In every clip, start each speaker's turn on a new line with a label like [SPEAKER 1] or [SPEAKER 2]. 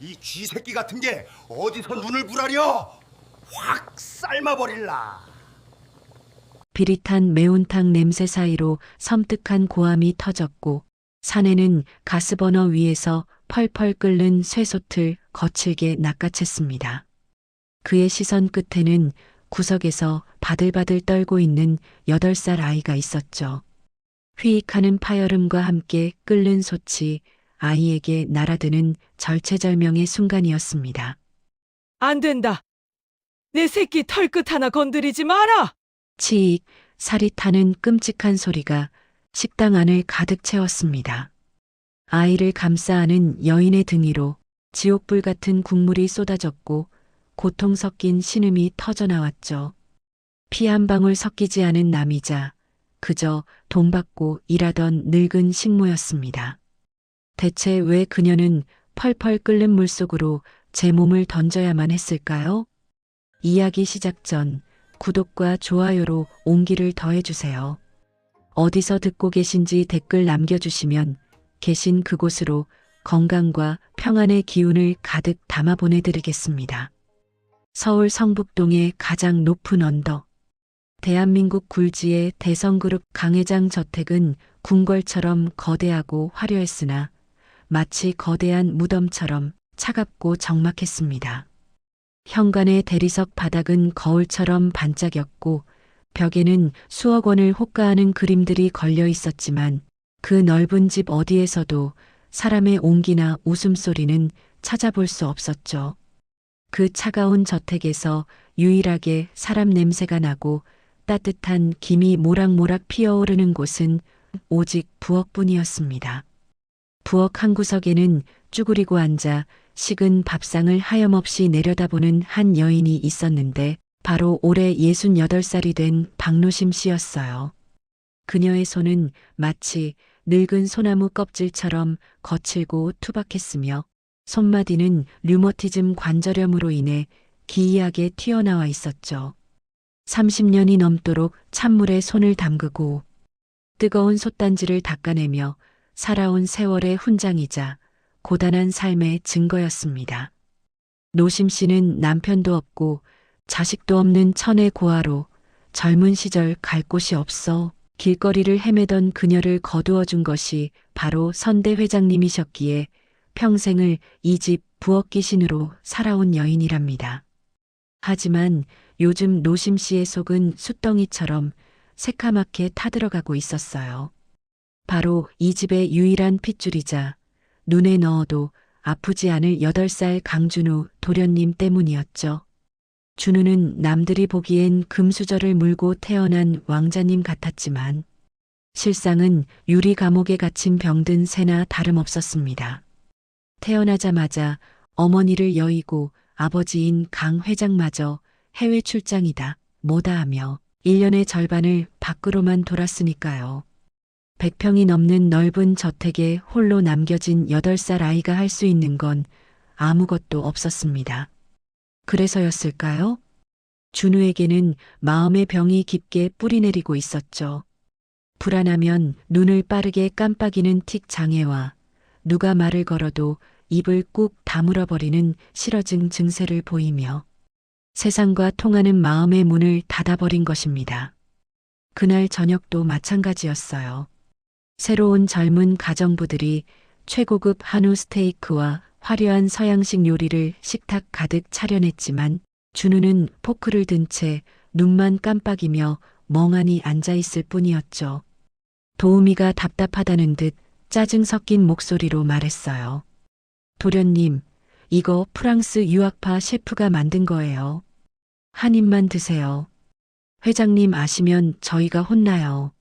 [SPEAKER 1] 이 쥐새끼 같은 게 어디서 눈을 부라려? 확 삶아버릴라.
[SPEAKER 2] 비릿한 매운탕 냄새 사이로 섬뜩한 고함이 터졌고 사내는 가스버너 위에서 펄펄 끓는 쇠솥을 거칠게 낚아챘습니다. 그의 시선 끝에는 구석에서 바들바들 떨고 있는 8살 아이가 있었죠. 휘익하는 파열음과 함께 끓는 솥이 아이에게 날아드는 절체절명의 순간이었습니다.
[SPEAKER 3] 안 된다. 내 새끼 털끝 하나 건드리지 마라.
[SPEAKER 2] 치익 살이 타는 끔찍한 소리가 식당 안을 가득 채웠습니다. 아이를 감싸 안은 여인의 등 위로 지옥불 같은 국물이 쏟아졌고 고통 섞인 신음이 터져나왔죠. 피 한 방울 섞이지 않은 남이자 그저 돈 받고 일하던 늙은 식모였습니다. 대체 왜 그녀는 펄펄 끓는 물속으로 제 몸을 던져야만 했을까요? 이야기 시작 전 구독과 좋아요로 온기를 더해주세요. 어디서 듣고 계신지 댓글 남겨주시면 계신 그곳으로 건강과 평안의 기운을 가득 담아 보내드리겠습니다. 서울 성북동의 가장 높은 언덕. 대한민국 굴지의 대성그룹 강회장 저택은 궁궐처럼 거대하고 화려했으나 마치 거대한 무덤처럼 차갑고 적막했습니다. 현관의 대리석 바닥은 거울처럼 반짝였고 벽에는 수억 원을 호가하는 그림들이 걸려 있었지만 그 넓은 집 어디에서도 사람의 온기나 웃음소리는 찾아볼 수 없었죠. 그 차가운 저택에서 유일하게 사람 냄새가 나고 따뜻한 김이 모락모락 피어오르는 곳은 오직 부엌뿐이었습니다. 부엌 한 구석에는 쭈그리고 앉아 식은 밥상을 하염없이 내려다보는 한 여인이 있었는데 바로 올해 68살이 된 박노심 씨였어요. 그녀의 손은 마치 늙은 소나무 껍질처럼 거칠고 투박했으며 손마디는 류머티즘 관절염으로 인해 기이하게 튀어나와 있었죠. 30년이 넘도록 찬물에 손을 담그고 뜨거운 솥단지를 닦아내며 살아온 세월의 훈장이자 고단한 삶의 증거였습니다. 노심 씨는 남편도 없고 자식도 없는 천의 고아로 젊은 시절 갈 곳이 없어 길거리를 헤매던 그녀를 거두어 준 것이 바로 선대 회장님이셨기에 평생을 이 집 부엌 귀신으로 살아온 여인이랍니다. 하지만 요즘 노심 씨의 속은 숫덩이처럼 새카맣게 타들어가고 있었어요. 바로 이 집의 유일한 핏줄이자 눈에 넣어도 아프지 않을 8살 강준우 도련님 때문이었죠. 준우는 남들이 보기엔 금수저를 물고 태어난 왕자님 같았지만 실상은 유리 감옥에 갇힌 병든 새나 다름없었습니다. 태어나자마자 어머니를 여의고 아버지인 강 회장마저 해외 출장이다 뭐다 하며 1년의 절반을 밖으로만 돌았으니까요. 100평이 넘는 넓은 저택에 홀로 남겨진 8살 아이가 할 수 있는 건 아무것도 없었습니다. 그래서였을까요? 준우에게는 마음의 병이 깊게 뿌리내리고 있었죠. 불안하면 눈을 빠르게 깜빡이는 틱 장애와 누가 말을 걸어도 입을 꾹 다물어버리는 실어증 증세를 보이며 세상과 통하는 마음의 문을 닫아버린 것입니다. 그날 저녁도 마찬가지였어요. 새로운 젊은 가정부들이 최고급 한우 스테이크와 화려한 서양식 요리를 식탁 가득 차려냈지만 준우는 포크를 든 채 눈만 깜빡이며 멍하니 앉아있을 뿐이었죠. 도우미가 답답하다는 듯 짜증 섞인 목소리로 말했어요. 도련님, 이거 프랑스 유학파 셰프가 만든 거예요. 한 입만 드세요. 회장님 아시면 저희가 혼나요.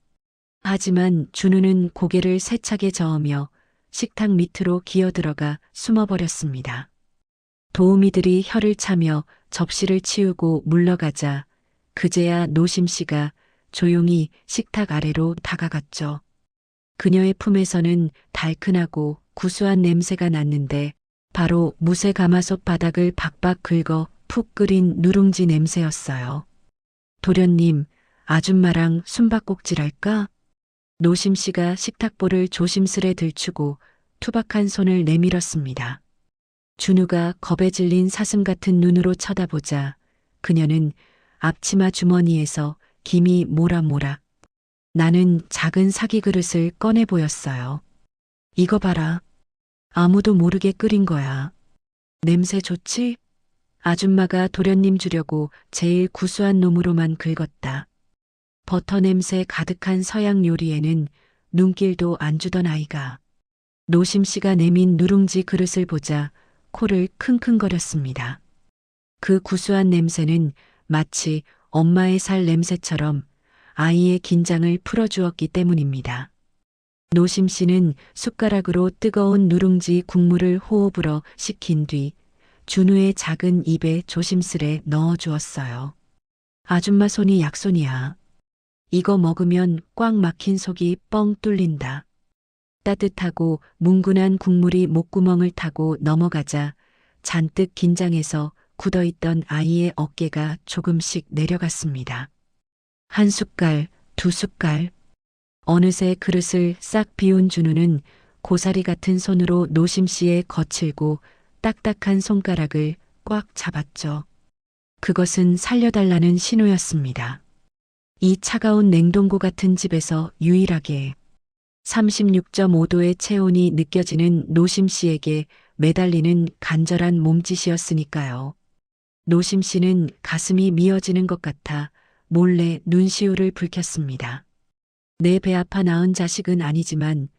[SPEAKER 2] 하지만 준우는 고개를 세차게 저으며 식탁 밑으로 기어들어가 숨어버렸습니다. 도우미들이 혀를 차며 접시를 치우고 물러가자 그제야 노심 씨가 조용히 식탁 아래로 다가갔죠. 그녀의 품에서는 달큰하고 구수한 냄새가 났는데 바로 무쇠 가마솥 바닥을 박박 긁어 푹 끓인 누룽지 냄새였어요. 도련님, 아줌마랑 숨바꼭질할까? 노심 씨가 식탁볼을 조심스레 들추고 투박한 손을 내밀었습니다. 준우가 겁에 질린 사슴 같은 눈으로 쳐다보자 그녀는 앞치마 주머니에서 김이 모락모락 나는 작은 사기 그릇을 꺼내 보였어요. 이거 봐라. 아무도 모르게 끓인 거야. 냄새 좋지? 아줌마가 도련님 주려고 제일 구수한 놈으로만 긁었다. 버터 냄새 가득한 서양 요리에는 눈길도 안 주던 아이가 노심 씨가 내민 누룽지 그릇을 보자 코를 킁킁거렸습니다. 그 구수한 냄새는 마치 엄마의 살 냄새처럼 아이의 긴장을 풀어주었기 때문입니다. 노심 씨는 숟가락으로 뜨거운 누룽지 국물을 호흡으로 식힌 뒤 준우의 작은 입에 조심스레 넣어 주었어요. 아줌마 손이 약손이야. 이거 먹으면 꽉 막힌 속이 뻥 뚫린다. 따뜻하고 뭉근한 국물이 목구멍을 타고 넘어가자 잔뜩 긴장해서 굳어있던 아이의 어깨가 조금씩 내려갔습니다. 한 숟갈, 두 숟갈. 어느새 그릇을 싹 비운 준우는 고사리 같은 손으로 노심 씨의 거칠고 딱딱한 손가락을 꽉 잡았죠. 그것은 살려달라는 신호였습니다. 이 차가운 냉동고 같은 집에서 유일하게 36.5도의 체온이 느껴지는 노심 씨에게 매달리는 간절한 몸짓이었으니까요. 노심 씨는 가슴이 미어지는 것 같아 몰래 눈시울을 붉혔습니다. 내 배 아파 낳은 자식은 아니지만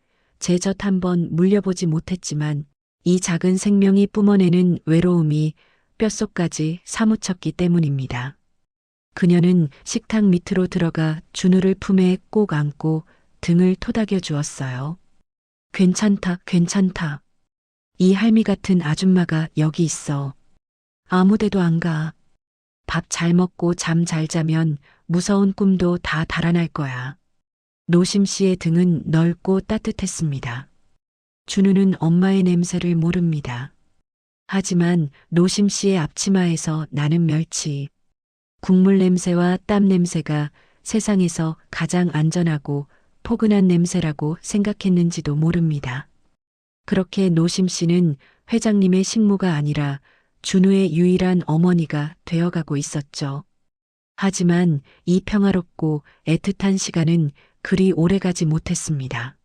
[SPEAKER 2] 제 젖 한번 물려보지 못했지만 이 작은 생명이 뿜어내는 외로움이 뼛속까지 사무쳤기 때문입니다. 그녀는 식탁 밑으로 들어가 준우를 품에 꼭 안고 등을 토닥여 주었어요. 괜찮다, 괜찮다. 이 할미 같은 아줌마가 여기 있어. 아무데도 안 가. 밥 잘 먹고 잠 잘 자면 무서운 꿈도 다 달아날 거야. 노심 씨의 등은 넓고 따뜻했습니다. 준우는 엄마의 냄새를 모릅니다. 하지만 노심 씨의 앞치마에서 나는 멸치, 국물 냄새와 땀 냄새가 세상에서 가장 안전하고 포근한 냄새라고 생각했는지도 모릅니다. 그렇게 노심 씨는 회장님의 식모가 아니라 준우의 유일한 어머니가 되어가고 있었죠. 하지만 이 평화롭고 애틋한 시간은 그리 오래가지 못했습니다.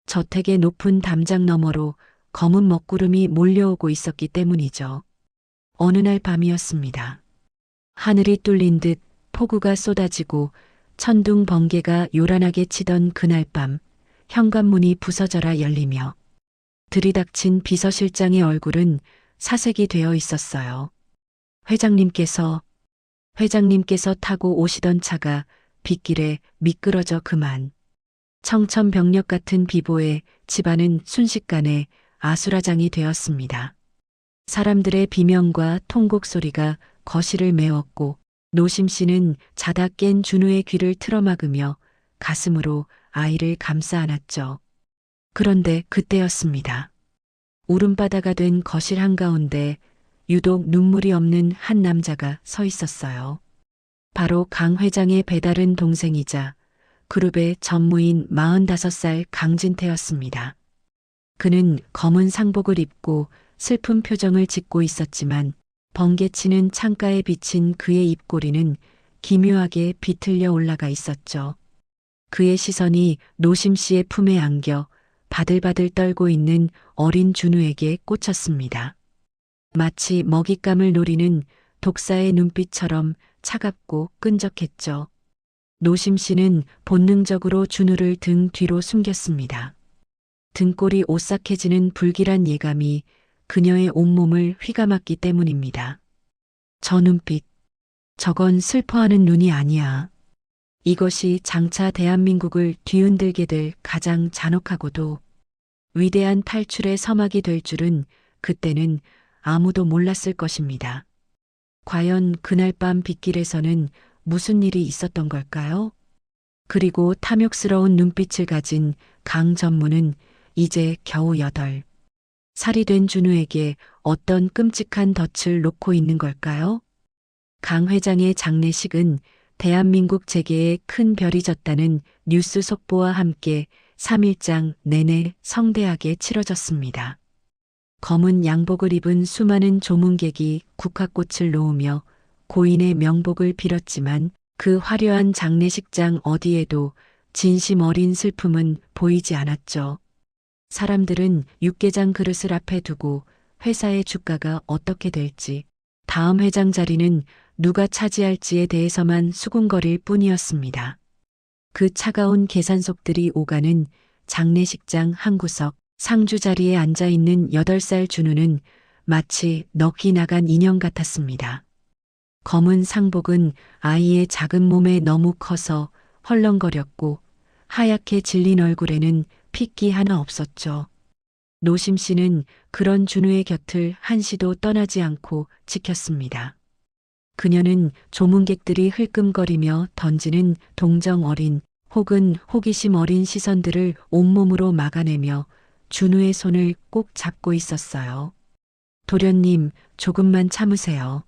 [SPEAKER 2] 저택의 높은 담장 너머로 검은 먹구름이 몰려오고 있었기 때문이죠. 어느 날 밤이었습니다. 하늘이 뚫린 듯 폭우가 쏟아지고 천둥 번개가 요란하게 치던 그날 밤 현관문이 부서져라 열리며 들이닥친 비서실장의 얼굴은 사색이 되어 있었어요. 회장님께서 타고 오시던 차가 빗길에 미끄러져 그만. 청천벽력 같은 비보에 집안은 순식간에 아수라장이 되었습니다. 사람들의 비명과 통곡 소리가 거실을 메웠고 노심 씨는 자다 깬 준우의 귀를 틀어막으며 가슴으로 아이를 감싸 안았죠. 그런데 그때였습니다. 울음바다가 된 거실 한가운데 유독 눈물이 없는 한 남자가 서 있었어요. 바로 강 회장의 배다른 동생이자 그룹의 전무인 45살 강진태였습니다. 그는 검은 상복을 입고 슬픈 표정을 짓고 있었지만 번개치는 창가에 비친 그의 입꼬리는 기묘하게 비틀려 올라가 있었죠. 그의 시선이 노심 씨의 품에 안겨 바들바들 떨고 있는 어린 준우에게 꽂혔습니다. 마치 먹잇감을 노리는 독사의 눈빛처럼 차갑고 끈적했죠. 노심 씨는 본능적으로 준우를 등 뒤로 숨겼습니다. 등골이 오싹해지는 불길한 예감이 그녀의 온몸을 휘감았기 때문입니다. 저 눈빛, 저건 슬퍼하는 눈이 아니야. 이것이 장차 대한민국을 뒤흔들게 될 가장 잔혹하고도 위대한 탈출의 서막이 될 줄은 그때는 아무도 몰랐을 것입니다. 과연 그날 밤 빗길에서는 무슨 일이 있었던 걸까요? 그리고 탐욕스러운 눈빛을 가진 강 전무는 이제 겨우 8살이 된 준우에게 어떤 끔찍한 덫을 놓고 있는 걸까요? 강 회장의 장례식은 대한민국 재계에 큰 별이 졌다는 뉴스 속보와 함께 3일장 내내 성대하게 치러졌습니다. 검은 양복을 입은 수많은 조문객이 국화꽃을 놓으며 고인의 명복을 빌었지만 그 화려한 장례식장 어디에도 진심 어린 슬픔은 보이지 않았죠. 사람들은 육개장 그릇을 앞에 두고 회사의 주가가 어떻게 될지, 다음 회장 자리는 누가 차지할지에 대해서만 수군거릴 뿐이었습니다. 그 차가운 계산속들이 오가는 장례식장 한 구석, 상주 자리에 앉아있는 8살 준우는 마치 넋이 나간 인형 같았습니다. 검은 상복은 아이의 작은 몸에 너무 커서 헐렁거렸고 하얗게 질린 얼굴에는 핏기 하나 없었죠. 노심 씨는 그런 준우의 곁을 한시도 떠나지 않고 지켰습니다. 그녀는 조문객들이 흘끔거리며 던지는 동정 어린 혹은 호기심 어린 시선들을 온몸으로 막아내며 준우의 손을 꼭 잡고 있었어요. 도련님, 조금만 참으세요.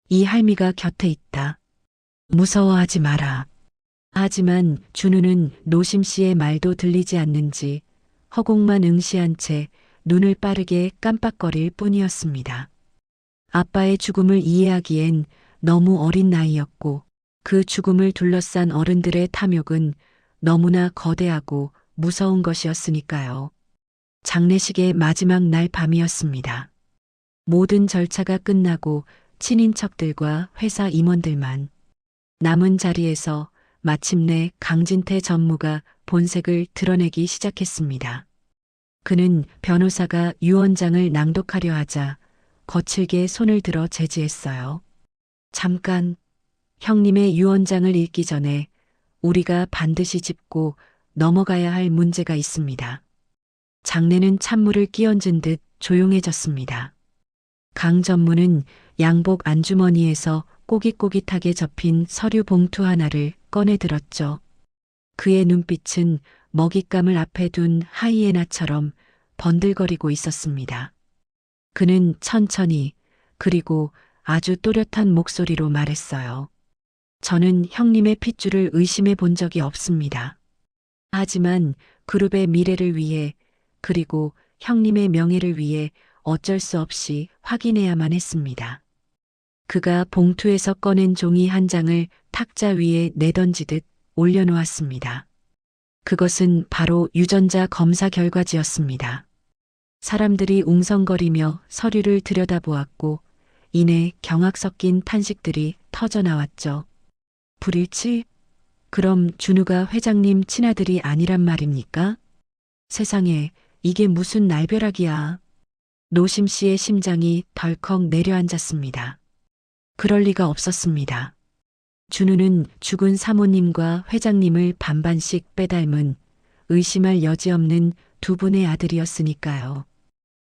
[SPEAKER 2] 이 할미가 곁에 있다. 무서워하지 마라. 하지만 준우는 노심 씨의 말도 들리지 않는지 허공만 응시한 채 눈을 빠르게 깜빡거릴 뿐이었습니다. 아빠의 죽음을 이해하기엔 너무 어린 나이였고 그 죽음을 둘러싼 어른들의 탐욕은 너무나 거대하고 무서운 것이었으니까요. 장례식의 마지막 날 밤이었습니다. 모든 절차가 끝나고 친인척들과 회사 임원들만 남은 자리에서 마침내 강진태 전무가 본색을 드러내기 시작했습니다. 그는 변호사가 유언장을 낭독하려 하자 거칠게 손을 들어 제지했어요. 잠깐, 형님의 유언장을 읽기 전에 우리가 반드시 짚고 넘어가야 할 문제가 있습니다. 장내는 찬물을 끼얹은 듯 조용해졌습니다. 강 전무는 양복 안주머니에서 꼬깃꼬깃하게 접힌 서류 봉투 하나를 꺼내 들었죠. 그의 눈빛은 먹잇감을 앞에 둔 하이에나처럼 번들거리고 있었습니다. 그는 천천히 그리고 아주 또렷한 목소리로 말했어요. 저는 형님의 핏줄을 의심해 본 적이 없습니다. 하지만 그룹의 미래를 위해 그리고 형님의 명예를 위해 어쩔 수 없이 확인해야만 했습니다. 그가 봉투에서 꺼낸 종이 한 장을 탁자 위에 내던지듯 올려놓았습니다. 그것은 바로 유전자 검사 결과지였습니다. 사람들이 웅성거리며 서류를 들여다보았고 이내 경악 섞인 탄식들이 터져나왔죠. 불일치? 그럼 준우가 회장님 친아들이 아니란 말입니까? 세상에, 이게 무슨 날벼락이야. 노심 씨의 심장이 덜컥 내려앉았습니다. 그럴 리가 없었습니다. 준우는 죽은 사모님과 회장님을 반반씩 빼닮은 의심할 여지 없는 두 분의 아들이었으니까요.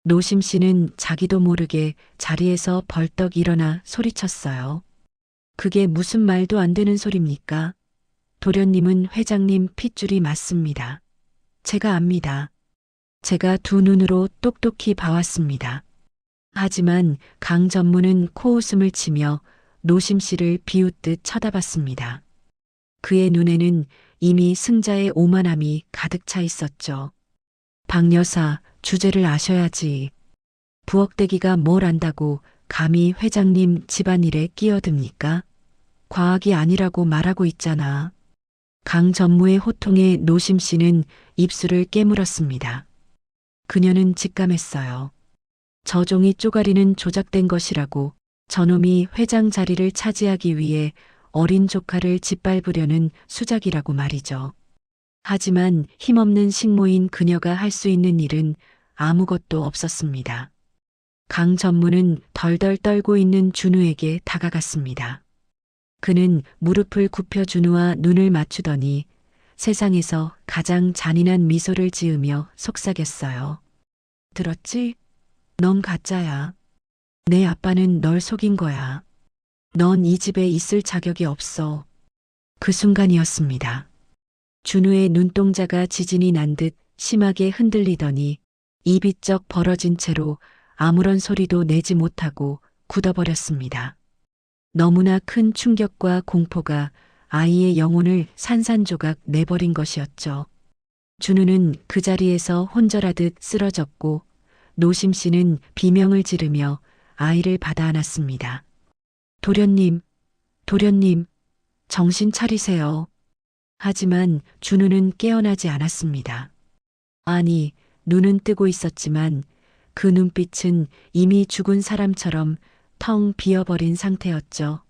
[SPEAKER 2] 노심 씨는 자기도 모르게 자리에서 벌떡 일어나 소리쳤어요. 그게 무슨 말도 안 되는 소립니까? 도련님은 회장님 핏줄이 맞습니다. 제가 압니다. 제가 두 눈으로 똑똑히 봐왔습니다. 하지만 강 전무는 코웃음을 치며 노심 씨를 비웃듯 쳐다봤습니다. 그의 눈에는 이미 승자의 오만함이 가득 차 있었죠. 박 여사, 주제를 아셔야지. 부엌대기가 뭘 안다고 감히 회장님 집안일에 끼어듭니까? 과학이 아니라고 말하고 있잖아. 강 전무의 호통에 노심 씨는 입술을 깨물었습니다. 그녀는 직감했어요. 저 종이 쪼가리는 조작된 것이라고 저놈이 회장 자리를 차지하기 위해 어린 조카를 짓밟으려는 수작이라고 말이죠. 하지만 힘없는 식모인 그녀가 할 수 있는 일은 아무것도 없었습니다. 강 전무는 덜덜 떨고 있는 준우에게 다가갔습니다. 그는 무릎을 굽혀 준우와 눈을 맞추더니 세상에서 가장 잔인한 미소를 지으며 속삭였어요. 들었지? 넌 가짜야. 내 아빠는 널 속인 거야. 넌 이 집에 있을 자격이 없어. 그 순간이었습니다. 준우의 눈동자가 지진이 난 듯 심하게 흔들리더니 입이 쩍 벌어진 채로 아무런 소리도 내지 못하고 굳어버렸습니다. 너무나 큰 충격과 공포가 아이의 영혼을 산산조각 내버린 것이었죠. 준우는 그 자리에서 혼절하듯 쓰러졌고 노심 씨는 비명을 지르며 아이를 받아 안았습니다. 도련님, 도련님, 정신 차리세요. 하지만 준우는 깨어나지 않았습니다. 아니, 눈은 뜨고 있었지만 그 눈빛은 이미 죽은 사람처럼 텅 비어버린 상태였죠.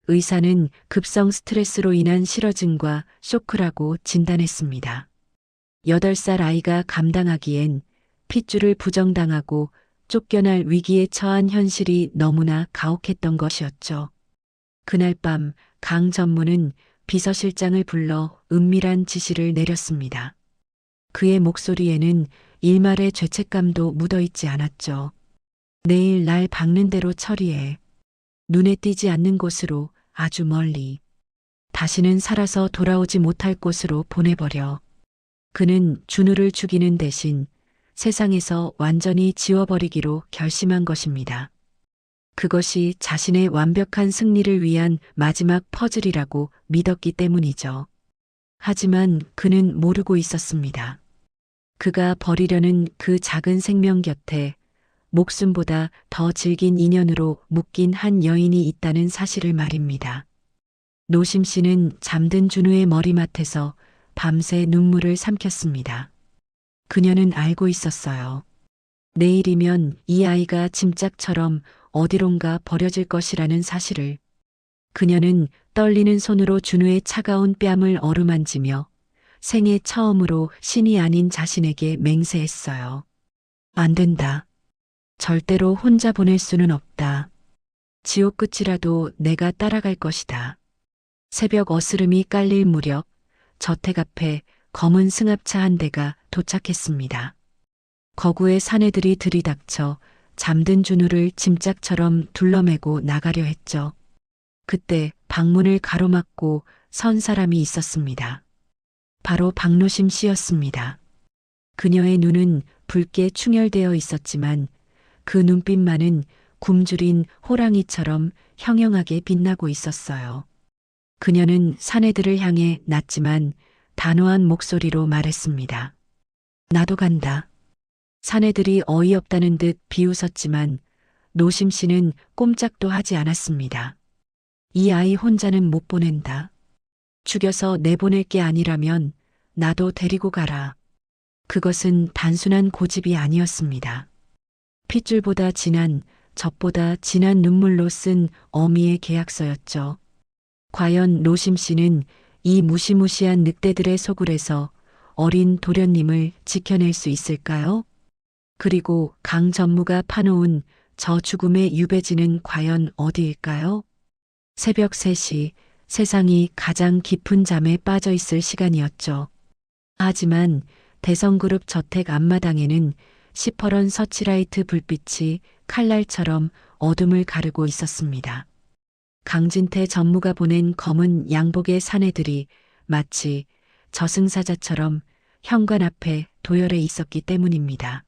[SPEAKER 2] 의사는 급성 스트레스로 인한 실어증과 쇼크라고 진단했습니다. 8살 아이가 감당하기엔 핏줄을 부정당하고 쫓겨날 위기에 처한 현실이 너무나 가혹했던 것이었죠. 그날 밤 강 전무는 비서실장을 불러 은밀한 지시를 내렸습니다. 그의 목소리에는 일말의 죄책감도 묻어있지 않았죠. 내일 날 박는 대로 처리해. 눈에 띄지 않는 곳으로 아주 멀리. 다시는 살아서 돌아오지 못할 곳으로 보내버려. 그는 준우를 죽이는 대신 세상에서 완전히 지워버리기로 결심한 것입니다. 그것이 자신의 완벽한 승리를 위한 마지막 퍼즐이라고 믿었기 때문이죠. 하지만 그는 모르고 있었습니다. 그가 버리려는 그 작은 생명 곁에 목숨보다 더 질긴 인연으로 묶인 한 여인이 있다는 사실을 말입니다. 노심 씨는 잠든 준우의 머리맡에서 밤새 눈물을 삼켰습니다. 그녀는 알고 있었어요. 내일이면 이 아이가 짐짝처럼 어디론가 버려질 것이라는 사실을. 그녀는 떨리는 손으로 준우의 차가운 뺨을 어루만지며 생애 처음으로 신이 아닌 자신에게 맹세했어요. 안 된다. 절대로 혼자 보낼 수는 없다. 지옥 끝이라도 내가 따라갈 것이다. 새벽 어스름이 깔릴 무렵 저택 앞에 검은 승합차 한 대가 도착했습니다. 거구의 사내들이 들이닥쳐 잠든 준우를 짐짝처럼 둘러매고 나가려 했죠. 그때 방문을 가로막고 선 사람이 있었습니다. 바로 박노심 씨였습니다. 그녀의 눈은 붉게 충혈되어 있었지만 그 눈빛만은 굶주린 호랑이처럼 형형하게 빛나고 있었어요. 그녀는 사내들을 향해 낮지만 단호한 목소리로 말했습니다. 나도 간다. 사내들이 어이없다는 듯 비웃었지만 노심 씨는 꼼짝도 하지 않았습니다. 이 아이 혼자는 못 보낸다. 죽여서 내보낼 게 아니라면 나도 데리고 가라. 그것은 단순한 고집이 아니었습니다. 핏줄보다 진한, 젖보다 진한 눈물로 쓴 어미의 계약서였죠. 과연 노심 씨는 이 무시무시한 늑대들의 소굴에서 어린 도련님을 지켜낼 수 있을까요? 그리고 강 전무가 파놓은 저 죽음의 유배지는 과연 어디일까요? 새벽 3시, 세상이 가장 깊은 잠에 빠져 있을 시간이었죠. 하지만 대성그룹 저택 앞마당에는 시퍼런 서치라이트 불빛이 칼날처럼 어둠을 가르고 있었습니다. 강진태 전무가 보낸 검은 양복의 사내들이 마치 저승사자처럼 현관 앞에 도열해 있었기 때문입니다.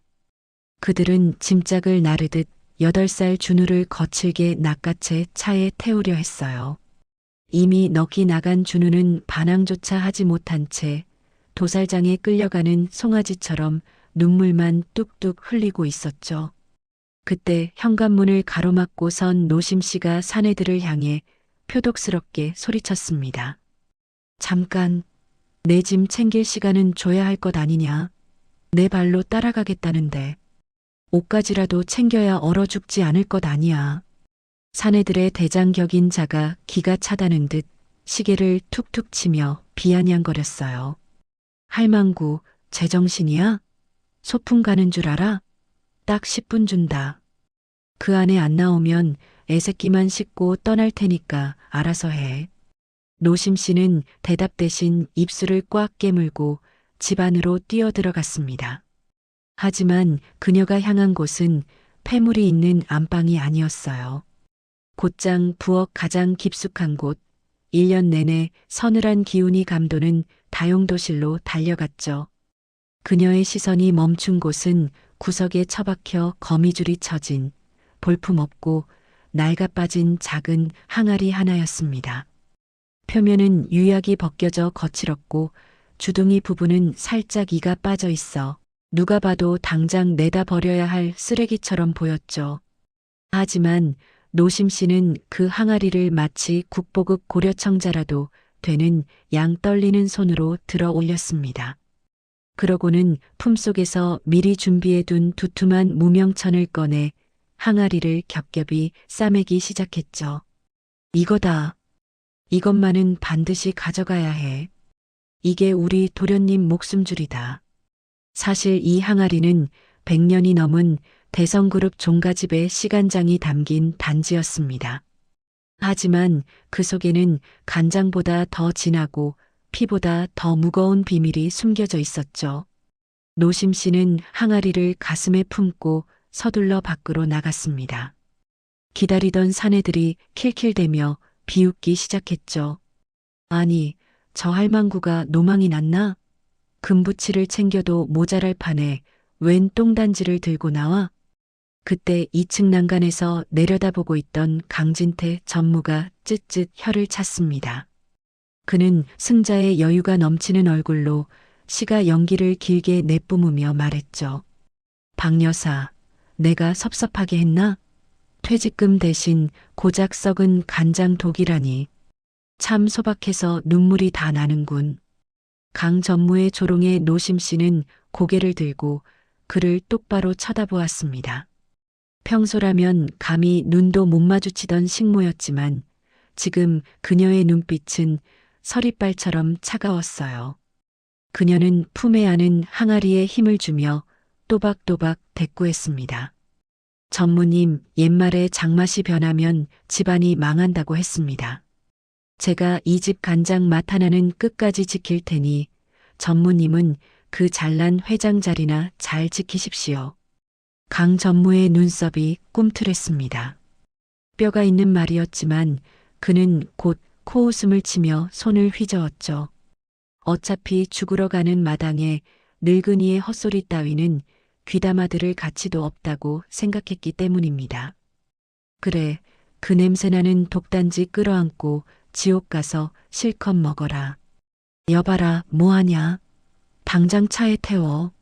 [SPEAKER 2] 그들은 짐짝을 나르듯 8살 준우를 거칠게 낚아채 차에 태우려 했어요. 이미 넋이 나간 준우는 반항조차 하지 못한 채 도살장에 끌려가는 송아지처럼 눈물만 뚝뚝 흘리고 있었죠. 그때 현관문을 가로막고 선 노심 씨가 사내들을 향해 표독스럽게 소리쳤습니다. 잠깐, 내 짐 챙길 시간은 줘야 할 것 아니냐. 내 발로 따라가겠다는데. 옷까지라도 챙겨야 얼어 죽지 않을 것 아니야. 사내들의 대장격인 자가 기가 차다는 듯 시계를 툭툭 치며 비아냥거렸어요. 할망구, 제정신이야? 소풍 가는 줄 알아? 딱 10분 준다. 그 안에 안 나오면 애새끼만 씻고 떠날 테니까 알아서 해. 노심 씨는 대답 대신 입술을 꽉 깨물고 집 안으로 뛰어들어갔습니다. 하지만 그녀가 향한 곳은 폐물이 있는 안방이 아니었어요. 곧장 부엌 가장 깊숙한 곳, 1년 내내 서늘한 기운이 감도는 다용도실로 달려갔죠. 그녀의 시선이 멈춘 곳은 구석에 처박혀 거미줄이 쳐진 볼품없고 낡아빠진 작은 항아리 하나였습니다. 표면은 유약이 벗겨져 거칠었고 주둥이 부분은 살짝 이가 빠져 있어 누가 봐도 당장 내다 버려야 할 쓰레기처럼 보였죠. 하지만 노심 씨는 그 항아리를 마치 국보급 고려청자라도 되는 양 떨리는 손으로 들어 올렸습니다. 그러고는 품속에서 미리 준비해둔 두툼한 무명천을 꺼내 항아리를 겹겹이 싸매기 시작했죠. 이거다. 이것만은 반드시 가져가야 해. 이게 우리 도련님 목숨줄이다. 사실 이 항아리는 100년이 넘은 대성그룹 종가집의 시간장이 담긴 단지였습니다. 하지만 그 속에는 간장보다 더 진하고 피보다 더 무거운 비밀이 숨겨져 있었죠. 노심 씨는 항아리를 가슴에 품고 서둘러 밖으로 나갔습니다. 기다리던 사내들이 킬킬대며 비웃기 시작했죠. 아니, 저 할망구가 노망이 났나? 금부치를 챙겨도 모자랄 판에 웬 똥단지를 들고 나와? 그때 2층 난간에서 내려다보고 있던 강진태 전무가 쯧쯧 혀를 찼습니다. 그는 승자의 여유가 넘치는 얼굴로 시가 연기를 길게 내뿜으며 말했죠. 박 여사, 내가 섭섭하게 했나? 퇴직금 대신 고작 썩은 간장 독이라니. 참 소박해서 눈물이 다 나는군. 강 전무의 조롱에 노심 씨는 고개를 들고 그를 똑바로 쳐다보았습니다. 평소라면 감히 눈도 못 마주치던 식모였지만 지금 그녀의 눈빛은 서리발처럼 차가웠어요. 그녀는 품에 안은 항아리에 힘을 주며 또박또박 대꾸했습니다. 전무님, 옛말에 장맛이 변하면 집안이 망한다고 했습니다. 제가 이 집 간장 맛 하나는 끝까지 지킬 테니 전무님은 그 잘난 회장 자리나 잘 지키십시오. 강 전무의 눈썹이 꿈틀했습니다. 뼈가 있는 말이었지만 그는 곧 코웃음을 치며 손을 휘저었죠. 어차피 죽으러 가는 마당에 늙은이의 헛소리 따위는 귀담아 들을 가치도 없다고 생각했기 때문입니다. 그래, 그 냄새나는 독단지 끌어안고 지옥 가서 실컷 먹어라. 여봐라, 뭐하냐? 당장 차에 태워.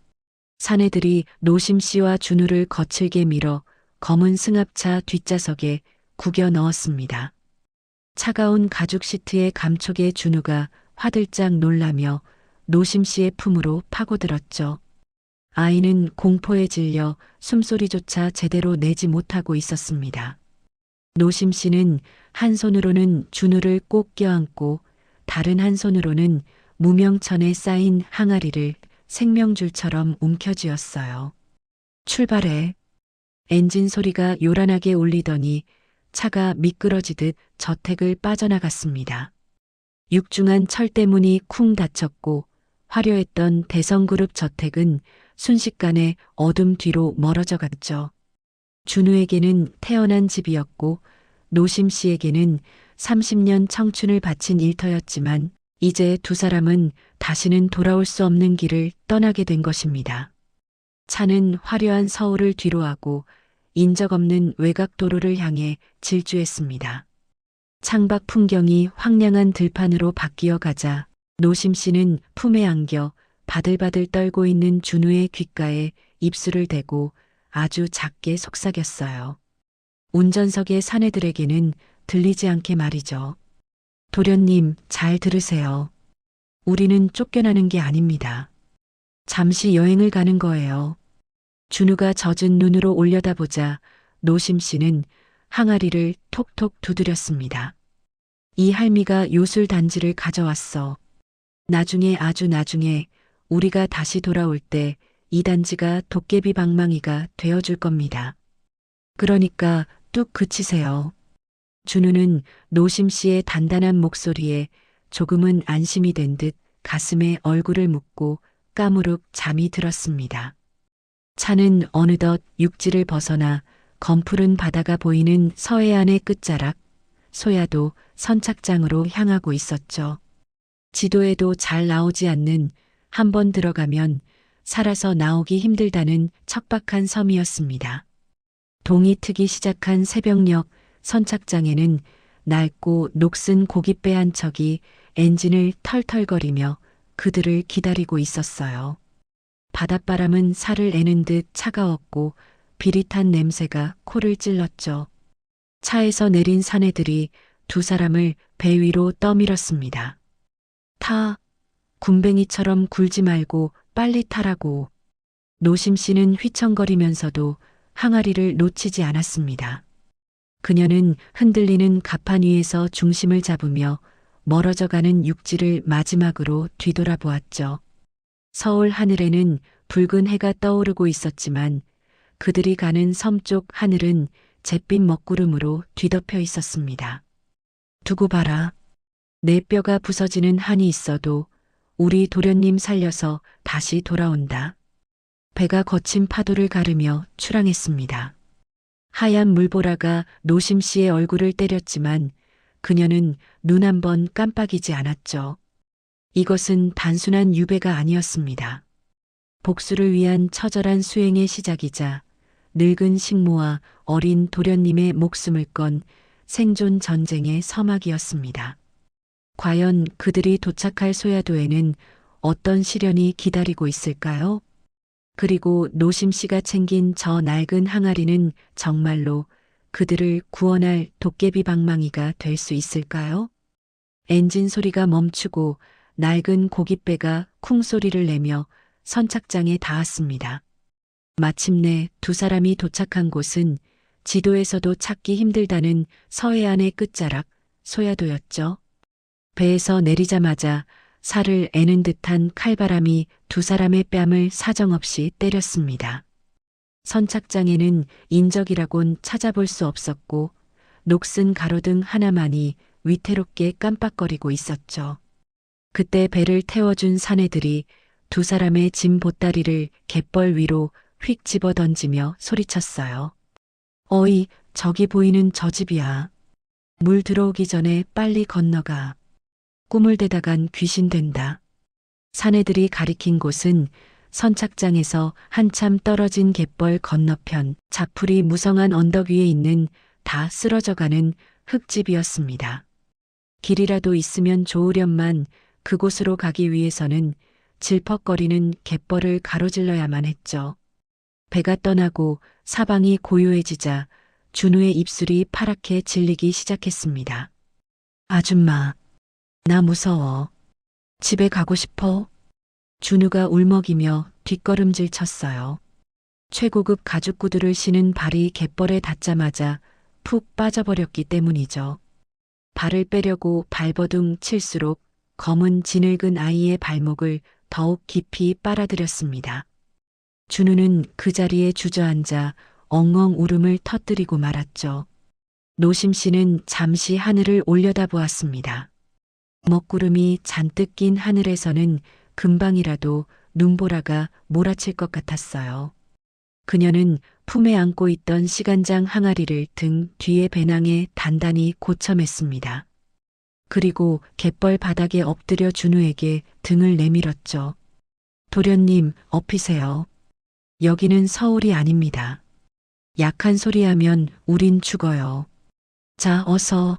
[SPEAKER 2] 사내들이 노심 씨와 준우를 거칠게 밀어 검은 승합차 뒷좌석에 구겨 넣었습니다. 차가운 가죽 시트에 감촉에 준우가 화들짝 놀라며 노심 씨의 품으로 파고들었죠. 아이는 공포에 질려 숨소리조차 제대로 내지 못하고 있었습니다. 노심 씨는 한 손으로는 준우를 꼭 껴안고 다른 한 손으로는 무명천에 쌓인 항아리를 생명줄처럼 움켜쥐었어요. 출발해. 엔진 소리가 요란하게 울리더니 차가 미끄러지듯 저택을 빠져나갔습니다. 육중한 철대문이 쿵 닫혔고 화려했던 대성그룹 저택은 순식간에 어둠 뒤로 멀어져 갔죠. 준우에게는 태어난 집이었고 노심 씨에게는 30년 청춘을 바친 일터였지만 이제 두 사람은 다시는 돌아올 수 없는 길을 떠나게 된 것입니다. 차는 화려한 서울을 뒤로하고 인적 없는 외곽 도로를 향해 질주했습니다. 창밖 풍경이 황량한 들판으로 바뀌어 가자 노심 씨는 품에 안겨 바들바들 떨고 있는 준우의 귓가에 입술을 대고 아주 작게 속삭였어요. 운전석의 사내들에게는 들리지 않게 말이죠. 도련님, 잘 들으세요. 우리는 쫓겨나는 게 아닙니다. 잠시 여행을 가는 거예요. 준우가 젖은 눈으로 올려다보자 노심 씨는 항아리를 톡톡 두드렸습니다. 이 할미가 요술 단지를 가져왔어. 나중에 아주 나중에 우리가 다시 돌아올 때 이 단지가 도깨비 방망이가 되어줄 겁니다. 그러니까 뚝 그치세요. 준우는 노심 씨의 단단한 목소리에 조금은 안심이 된 듯 가슴에 얼굴을 묻고 까무룩 잠이 들었습니다. 차는 어느덧 육지를 벗어나 검푸른 바다가 보이는 서해안의 끝자락, 소야도 선착장으로 향하고 있었죠. 지도에도 잘 나오지 않는 한 번 들어가면 살아서 나오기 힘들다는 척박한 섬이었습니다. 동이 트기 시작한 새벽녘 선착장에는 낡고 녹슨 고깃배 한 척이 엔진을 털털거리며 그들을 기다리고 있었어요. 바닷바람은 살을 애는 듯 차가웠고 비릿한 냄새가 코를 찔렀죠. 차에서 내린 사내들이 두 사람을 배 위로 떠밀었습니다. 타, 군뱅이처럼 굴지 말고 빨리 타라고. 노심 씨는 휘청거리면서도 항아리를 놓치지 않았습니다. 그녀는 흔들리는 갑판 위에서 중심을 잡으며 멀어져가는 육지를 마지막으로 뒤돌아보았죠. 서울 하늘에는 붉은 해가 떠오르고 있었지만 그들이 가는 섬 쪽 하늘은 잿빛 먹구름으로 뒤덮여 있었습니다. 두고 봐라. 내 뼈가 부서지는 한이 있어도 우리 도련님 살려서 다시 돌아온다. 배가 거친 파도를 가르며 출항했습니다. 하얀 물보라가 노심 씨의 얼굴을 때렸지만 그녀는 눈 한 번 깜빡이지 않았죠. 이것은 단순한 유배가 아니었습니다. 복수를 위한 처절한 수행의 시작이자 늙은 식모와 어린 도련님의 목숨을 건 생존 전쟁의 서막이었습니다. 과연 그들이 도착할 소야도에는 어떤 시련이 기다리고 있을까요? 그리고 노심 씨가 챙긴 저 낡은 항아리는 정말로 그들을 구원할 도깨비 방망이가 될 수 있을까요? 엔진 소리가 멈추고 낡은 고깃배가 쿵소리를 내며 선착장에 닿았습니다. 마침내 두 사람이 도착한 곳은 지도에서도 찾기 힘들다는 서해안의 끝자락 소야도였죠. 배에서 내리자마자 살을 애는 듯한 칼바람이 두 사람의 뺨을 사정없이 때렸습니다. 선착장에는 인적이라곤 찾아볼 수 없었고 녹슨 가로등 하나만이 위태롭게 깜빡거리고 있었죠. 그때 배를 태워준 사내들이 두 사람의 짐 보따리를 갯벌 위로 휙 집어 던지며 소리쳤어요. 어이, 저기 보이는 저 집이야. 물 들어오기 전에 빨리 건너가. 꿈을 대다간 귀신 된다. 사내들이 가리킨 곳은 선착장에서 한참 떨어진 갯벌 건너편 자풀이 무성한 언덕 위에 있는 다 쓰러져가는 흙집이었습니다. 길이라도 있으면 좋으련만 그곳으로 가기 위해서는 질퍽거리는 갯벌을 가로질러야만 했죠. 배가 떠나고 사방이 고요해지자 준우의 입술이 파랗게 질리기 시작했습니다. 아줌마, 나 무서워. 집에 가고 싶어. 준우가 울먹이며 뒷걸음질 쳤어요. 최고급 가죽 구두를 신은 발이 갯벌에 닿자마자 푹 빠져버렸기 때문이죠. 발을 빼려고 발버둥 칠수록 검은 지늙은 아이의 발목을 더욱 깊이 빨아들였습니다. 준우는 그 자리에 주저앉아 엉엉 울음을 터뜨리고 말았죠. 노심 씨는 잠시 하늘을 올려다보았습니다. 먹구름이 잔뜩 낀 하늘에서는 금방이라도 눈보라가 몰아칠 것 같았어요. 그녀는 품에 안고 있던 시간장 항아리를 등 뒤에 배낭에 단단히 고쳐맸습니다. 그리고 갯벌 바닥에 엎드려 준우에게 등을 내밀었죠. 도련님, 업히세요. 여기는 서울이 아닙니다. 약한 소리하면 우린 죽어요. 자, 어서.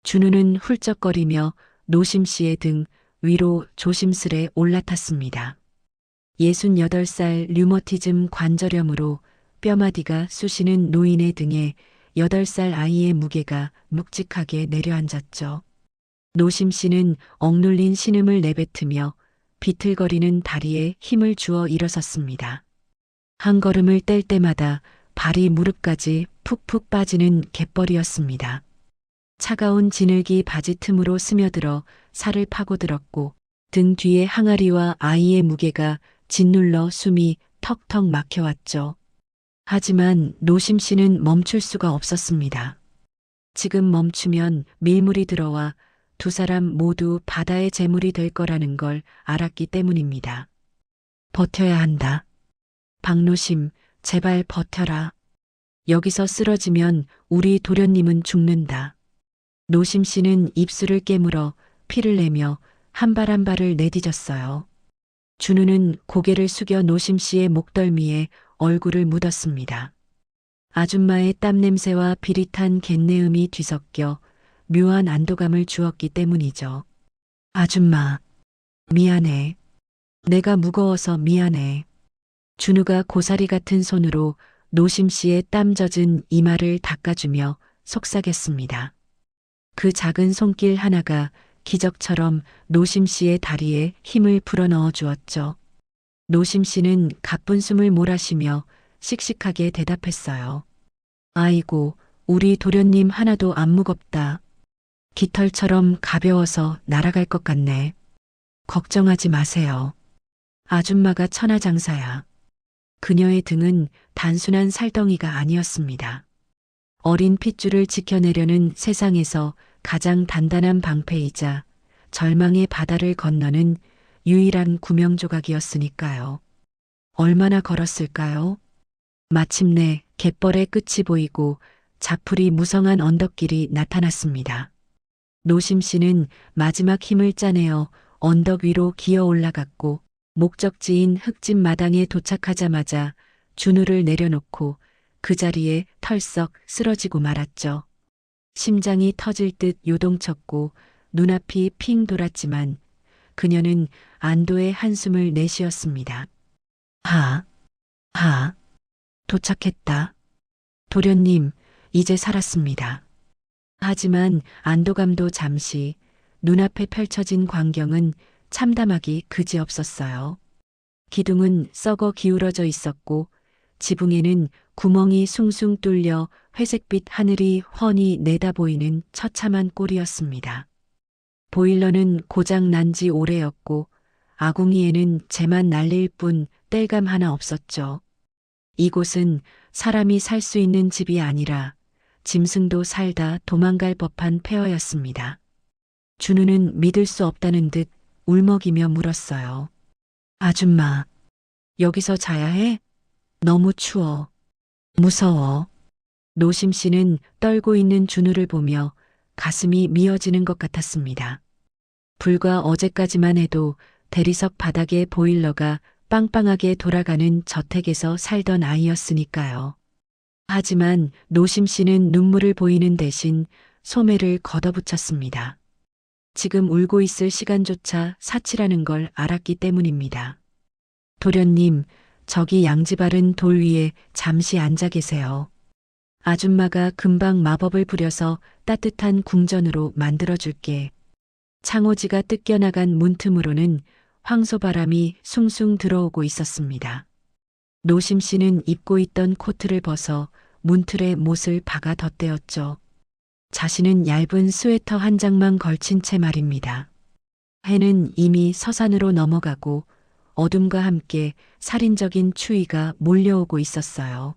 [SPEAKER 2] 준우는 훌쩍거리며 노심 씨의 등 위로 조심스레 올라탔습니다. 68살 류머티즘 관절염으로 뼈마디가 쑤시는 노인의 등에 8살 아이의 무게가 묵직하게 내려앉았죠. 노심 씨는 억눌린 신음을 내뱉으며 비틀거리는 다리에 힘을 주어 일어섰습니다. 한 걸음을 뗄 때마다 발이 무릎까지 푹푹 빠지는 갯벌이었습니다. 차가운 진흙이 바지 틈으로 스며들어 살을 파고들었고 등 뒤에 항아리와 아이의 무게가 짓눌러 숨이 턱턱 막혀왔죠. 하지만 노심 씨는 멈출 수가 없었습니다. 지금 멈추면 밀물이 들어와 두 사람 모두 바다의 재물이 될 거라는 걸 알았기 때문입니다. 버텨야 한다. 박노심, 제발 버텨라. 여기서 쓰러지면 우리 도련님은 죽는다. 노심 씨는 입술을 깨물어 피를 내며 한 발 한 발을 내디뎠어요. 준우는 고개를 숙여 노심 씨의 목덜미에 얼굴을 묻었습니다. 아줌마의 땀 냄새와 비릿한 갯내음이 뒤섞여 묘한 안도감을 주었기 때문이죠. 아줌마, 미안해. 내가 무거워서 미안해. 준우가 고사리 같은 손으로 노심 씨의 땀 젖은 이마를 닦아주며 속삭였습니다. 그 작은 손길 하나가 기적처럼 노심 씨의 다리에 힘을 불어넣어 주었죠. 노심 씨는 가쁜 숨을 몰아쉬며 씩씩하게 대답했어요. 아이고, 우리 도련님 하나도 안 무겁다. 깃털처럼 가벼워서 날아갈 것 같네. 걱정하지 마세요. 아줌마가 천하장사야. 그녀의 등은 단순한 살덩이가 아니었습니다. 어린 핏줄을 지켜내려는 세상에서 가장 단단한 방패이자 절망의 바다를 건너는 유일한 구명조각이었으니까요. 얼마나 걸었을까요? 마침내 갯벌의 끝이 보이고 자풀이 무성한 언덕길이 나타났습니다. 노심 씨는 마지막 힘을 짜내어 언덕 위로 기어 올라갔고 목적지인 흙집 마당에 도착하자마자 준우를 내려놓고 그 자리에 털썩 쓰러지고 말았죠. 심장이 터질 듯 요동쳤고 눈앞이 핑 돌았지만 그녀는 안도의 한숨을 내쉬었습니다. 도착했다. 도련님, 이제 살았습니다. 하지만 안도감도 잠시, 눈앞에 펼쳐진 광경은 참담하기 그지없었어요. 기둥은 썩어 기울어져 있었고 지붕에는 구멍이 숭숭 뚫려 회색빛 하늘이 훤히 내다보이는 처참한 꼴이었습니다. 보일러는 고장 난 지 오래였고 아궁이에는 재만 날릴 뿐 땔감 하나 없었죠. 이곳은 사람이 살 수 있는 집이 아니라 짐승도 살다 도망갈 법한 폐허였습니다. 준우는 믿을 수 없다는 듯 울먹이며 물었어요. 아줌마, 여기서 자야 해? 너무 추워. 무서워. 노심 씨는 떨고 있는 준우를 보며 가슴이 미어지는 것 같았습니다. 불과 어제까지만 해도 대리석 바닥에 보일러가 빵빵하게 돌아가는 저택에서 살던 아이였으니까요. 하지만 노심 씨는 눈물을 보이는 대신 소매를 걷어붙였습니다. 지금 울고 있을 시간조차 사치라는 걸 알았기 때문입니다. 도련님, 저기 양지바른 돌 위에 잠시 앉아 계세요. 아줌마가 금방 마법을 부려서 따뜻한 궁전으로 만들어줄게. 창호지가 뜯겨나간 문틈으로는 황소바람이 숭숭 들어오고 있었습니다. 노심 씨는 입고 있던 코트를 벗어 문틀에 못을 박아 덧대었죠. 자신은 얇은 스웨터 한 장만 걸친 채 말입니다. 해는 이미 서산으로 넘어가고 어둠과 함께 살인적인 추위가 몰려오고 있었어요.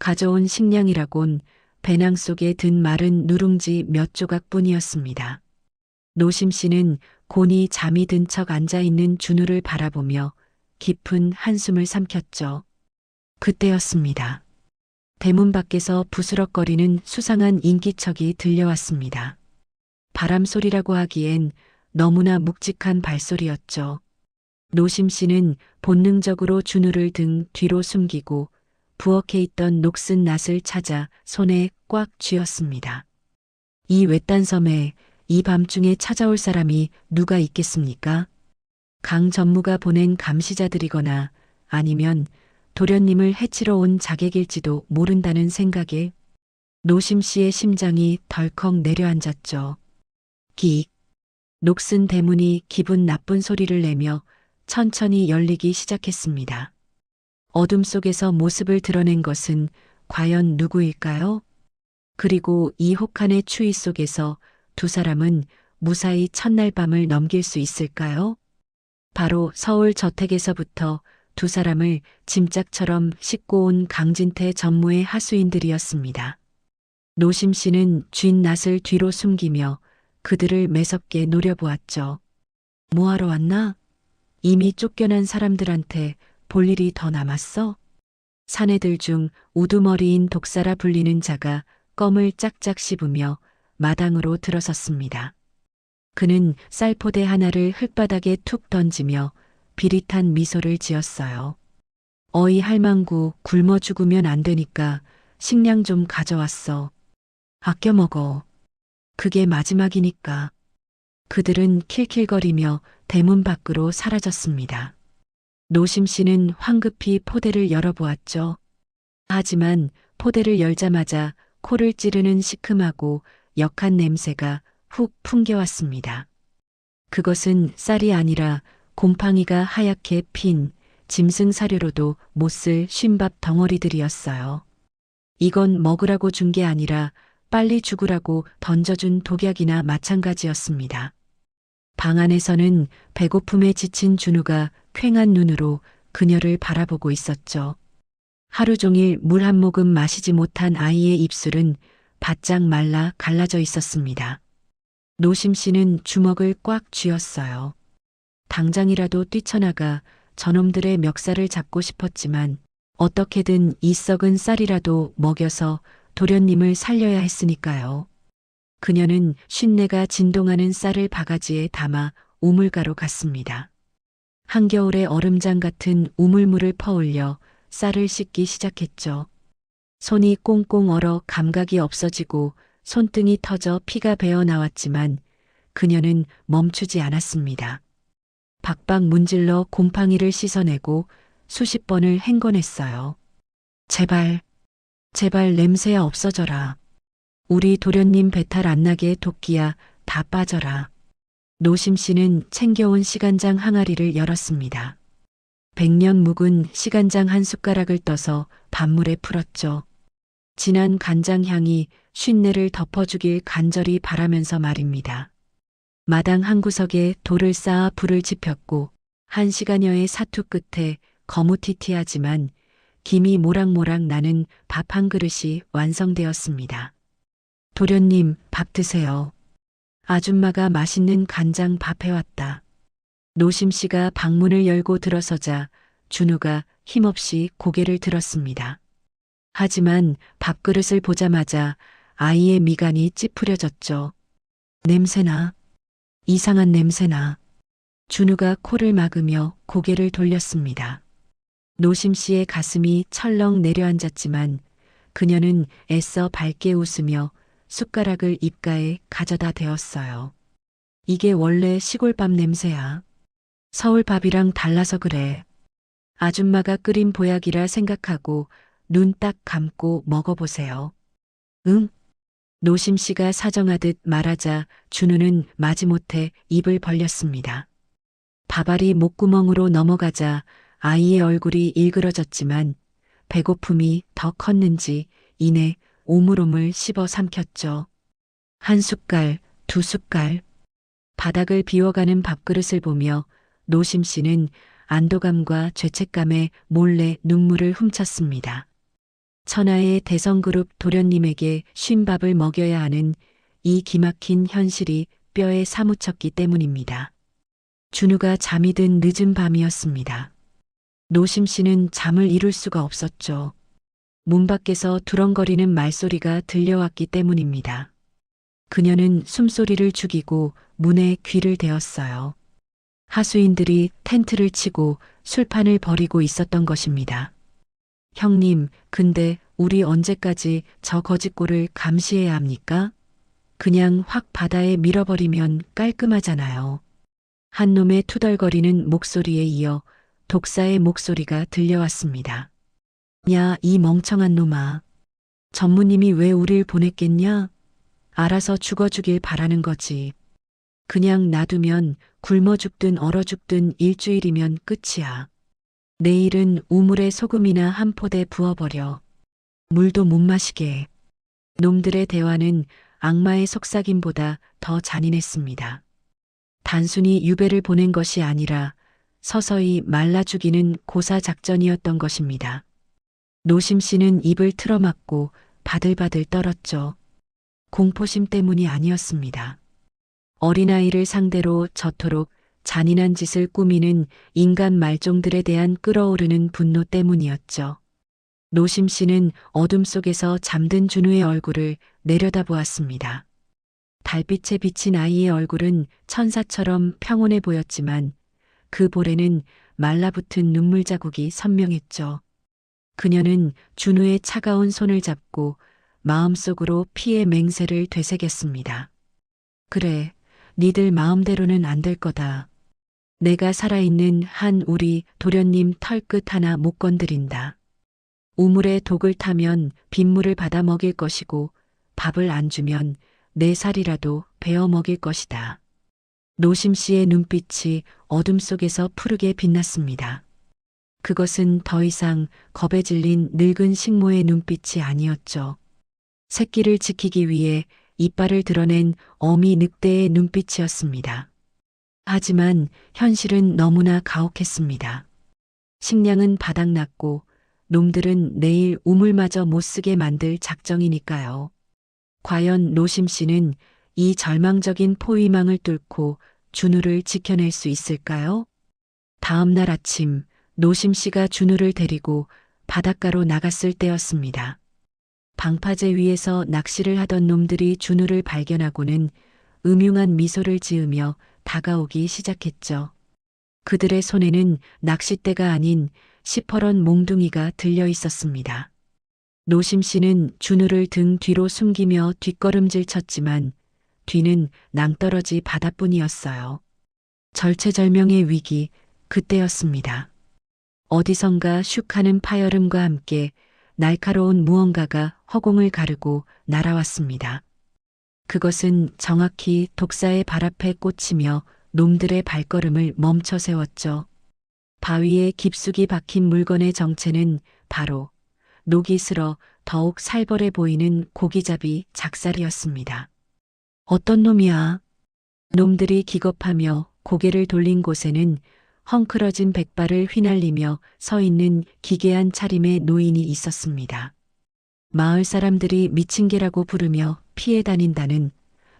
[SPEAKER 2] 가져온 식량이라곤 배낭 속에 든 마른 누룽지 몇 조각뿐이었습니다. 노심 씨는 곤히 잠이 든 척 앉아있는 준우를 바라보며 깊은 한숨을 삼켰죠. 그때였습니다. 대문 밖에서 부스럭거리는 수상한 인기척이 들려왔습니다. 바람 소리라고 하기엔 너무나 묵직한 발소리였죠. 노심 씨는 본능적으로 준우를 등 뒤로 숨기고 부엌에 있던 녹슨 낫을 찾아 손에 꽉 쥐었습니다. 이 외딴 섬에 이 밤중에 찾아올 사람이 누가 있겠습니까? 강 전무가 보낸 감시자들이거나 아니면 도련님을 해치러 온 자객일지도 모른다는 생각에 노심 씨의 심장이 덜컥 내려앉았죠. 긱. 녹슨 대문이 기분 나쁜 소리를 내며 천천히 열리기 시작했습니다. 어둠 속에서 모습을 드러낸 것은 과연 누구일까요? 그리고 이 혹한의 추위 속에서 두 사람은 무사히 첫날 밤을 넘길 수 있을까요? 바로 서울 저택에서부터 두 사람을 짐짝처럼 싣고 온 강진태 전무의 하수인들이었습니다. 노심 씨는 쥔 낫을 뒤로 숨기며 그들을 매섭게 노려보았죠. 뭐하러 왔나? 이미 쫓겨난 사람들한테 볼 일이 더 남았어? 사내들 중 우두머리인 독사라 불리는 자가 껌을 짝짝 씹으며 마당으로 들어섰습니다. 그는 쌀포대 하나를 흙바닥에 툭 던지며 비릿한 미소를 지었어요. 어이 할망구 굶어 죽으면 안 되니까 식량 좀 가져왔어. 아껴 먹어. 그게 마지막이니까. 그들은 킬킬거리며 대문 밖으로 사라졌습니다. 노심 씨는 황급히 포대를 열어보았죠. 하지만 포대를 열자마자 코를 찌르는 시큼하고 역한 냄새가 훅 풍겨왔습니다. 그것은 쌀이 아니라 곰팡이가 하얗게 핀 짐승 사료로도 못 쓸 쉰밥 덩어리들이었어요. 이건 먹으라고 준 게 아니라 빨리 죽으라고 던져준 독약이나 마찬가지였습니다. 방 안에서는 배고픔에 지친 준우가 퀭한 눈으로 그녀를 바라보고 있었죠. 하루 종일 물 한 모금 마시지 못한 아이의 입술은 바짝 말라 갈라져 있었습니다. 노심 씨는 주먹을 꽉 쥐었어요. 당장이라도 뛰쳐나가 저놈들의 멱살을 잡고 싶었지만 어떻게든 이 썩은 쌀이라도 먹여서 도련님을 살려야 했으니까요. 그녀는 쉰내가 진동하는 쌀을 바가지에 담아 우물가로 갔습니다. 한겨울의 얼음장 같은 우물물을 퍼올려 쌀을 씻기 시작했죠. 손이 꽁꽁 얼어 감각이 없어지고 손등이 터져 피가 배어 나왔지만 그녀는 멈추지 않았습니다. 박박 문질러 곰팡이를 씻어내고 수십 번을 행건했어요. 제발, 제발 냄새야 없어져라. 우리 도련님 배탈 안 나게 도끼야 다 빠져라. 노심 씨는 챙겨온 시간장 항아리를 열었습니다. 100년 묵은 시간장 한 숟가락을 떠서 밥물에 풀었죠. 진한 간장 향이 쉰내를 덮어주길 간절히 바라면서 말입니다. 마당 한 구석에 돌을 쌓아 불을 지폈고 1시간여의 사투 끝에 거무튀튀하지만 김이 모락모락 나는 밥 한 그릇이 완성되었습니다. 도련님, 밥 드세요. 아줌마가 맛있는 간장 밥 해왔다. 노심 씨가 방문을 열고 들어서자 준우가 힘없이 고개를 들었습니다. 하지만 밥그릇을 보자마자 아이의 미간이 찌푸려졌죠. 냄새나. 이상한 냄새나. 준우가 코를 막으며 고개를 돌렸습니다. 노심 씨의 가슴이 철렁 내려앉았지만 그녀는 애써 밝게 웃으며 숟가락을 입가에 가져다 대었어요. 이게 원래 시골밥 냄새야. 서울밥이랑 달라서 그래. 아줌마가 끓인 보약이라 생각하고 눈 딱 감고 먹어보세요. 응? 노심 씨가 사정하듯 말하자 준우는 마지못해 입을 벌렸습니다. 밥알이 목구멍으로 넘어가자 아이의 얼굴이 일그러졌지만 배고픔이 더 컸는지 이내 오물오물 씹어 삼켰죠. 한 숟갈, 두 숟갈. 바닥을 비워가는 밥그릇을 보며 노심 씨는 안도감과 죄책감에 몰래 눈물을 훔쳤습니다. 천하의 대성그룹 도련님에게 쉰밥을 먹여야 하는 이 기막힌 현실이 뼈에 사무쳤기 때문입니다. 준우가 잠이 든 늦은 밤이었습니다. 노심 씨는 잠을 이룰 수가 없었죠. 문 밖에서 두렁거리는 말소리가 들려왔기 때문입니다. 그녀는 숨소리를 죽이고 문에 귀를 대었어요. 하수인들이 텐트를 치고 술판을 벌이고 있었던 것입니다. 형님, 근데 우리 언제까지 저 거짓골을 감시해야 합니까? 그냥 확 바다에 밀어버리면 깔끔하잖아요. 한 놈의 투덜거리는 목소리에 이어 독사의 목소리가 들려왔습니다. 야, 이 멍청한 놈아. 전무님이 왜 우릴 보냈겠냐? 알아서 죽어주길 바라는 거지. 그냥 놔두면 굶어 죽든 얼어 죽든 일주일이면 끝이야. 내일은 우물에 소금이나 한 포대 부어버려. 물도 못 마시게. 놈들의 대화는 악마의 속삭임보다 더 잔인했습니다. 단순히 유배를 보낸 것이 아니라 서서히 말라 죽이는 고사 작전이었던 것입니다. 노심 씨는 입을 틀어막고 바들바들 떨었죠. 공포심 때문이 아니었습니다. 어린아이를 상대로 저토록 잔인한 짓을 꾸미는 인간 말종들에 대한 끓어오르는 분노 때문이었죠. 노심 씨는 어둠 속에서 잠든 준우의 얼굴을 내려다보았습니다. 달빛에 비친 아이의 얼굴은 천사처럼 평온해 보였지만 그 볼에는 말라붙은 눈물 자국이 선명했죠. 그녀는 준우의 차가운 손을 잡고 마음속으로 피의 맹세를 되새겼습니다. 그래, 니들 마음대로는 안 될 거다. 내가 살아있는 한 우리 도련님 털끝 하나 못 건드린다. 우물에 독을 타면 빗물을 받아 먹일 것이고 밥을 안 주면 내 살이라도 베어 먹일 것이다. 노심 씨의 눈빛이 어둠 속에서 푸르게 빛났습니다. 그것은 더 이상 겁에 질린 늙은 식모의 눈빛이 아니었죠. 새끼를 지키기 위해 이빨을 드러낸 어미 늑대의 눈빛이었습니다. 하지만 현실은 너무나 가혹했습니다. 식량은 바닥났고 놈들은 내일 우물마저 못 쓰게 만들 작정이니까요. 과연 노심 씨는 이 절망적인 포위망을 뚫고 준우를 지켜낼 수 있을까요? 다음 날 아침 노심 씨가 준우를 데리고 바닷가로 나갔을 때였습니다. 방파제 위에서 낚시를 하던 놈들이 준우를 발견하고는 음흉한 미소를 지으며 다가오기 시작했죠. 그들의 손에는 낚싯대가 아닌 시퍼런 몽둥이가 들려 있었습니다. 노심 씨는 준우를 등 뒤로 숨기며 뒷걸음질 쳤지만 뒤는 낭떠러지 바다뿐이었어요. 절체절명의 위기, 그때였습니다. 어디선가 슉 하는 파열음과 함께 날카로운 무언가가 허공을 가르고 날아왔습니다. 그것은 정확히 독사의 발 앞에 꽂히며 놈들의 발걸음을 멈춰 세웠죠. 바위에 깊숙이 박힌 물건의 정체는 바로 녹이 슬어 더욱 살벌해 보이는 고기잡이 작살이었습니다. 어떤 놈이야? 놈들이 기겁하며 고개를 돌린 곳에는 헝클어진 백발을 휘날리며 서 있는 기괴한 차림의 노인이 있었습니다. 마을 사람들이 미친 개라고 부르며 피해 다닌다는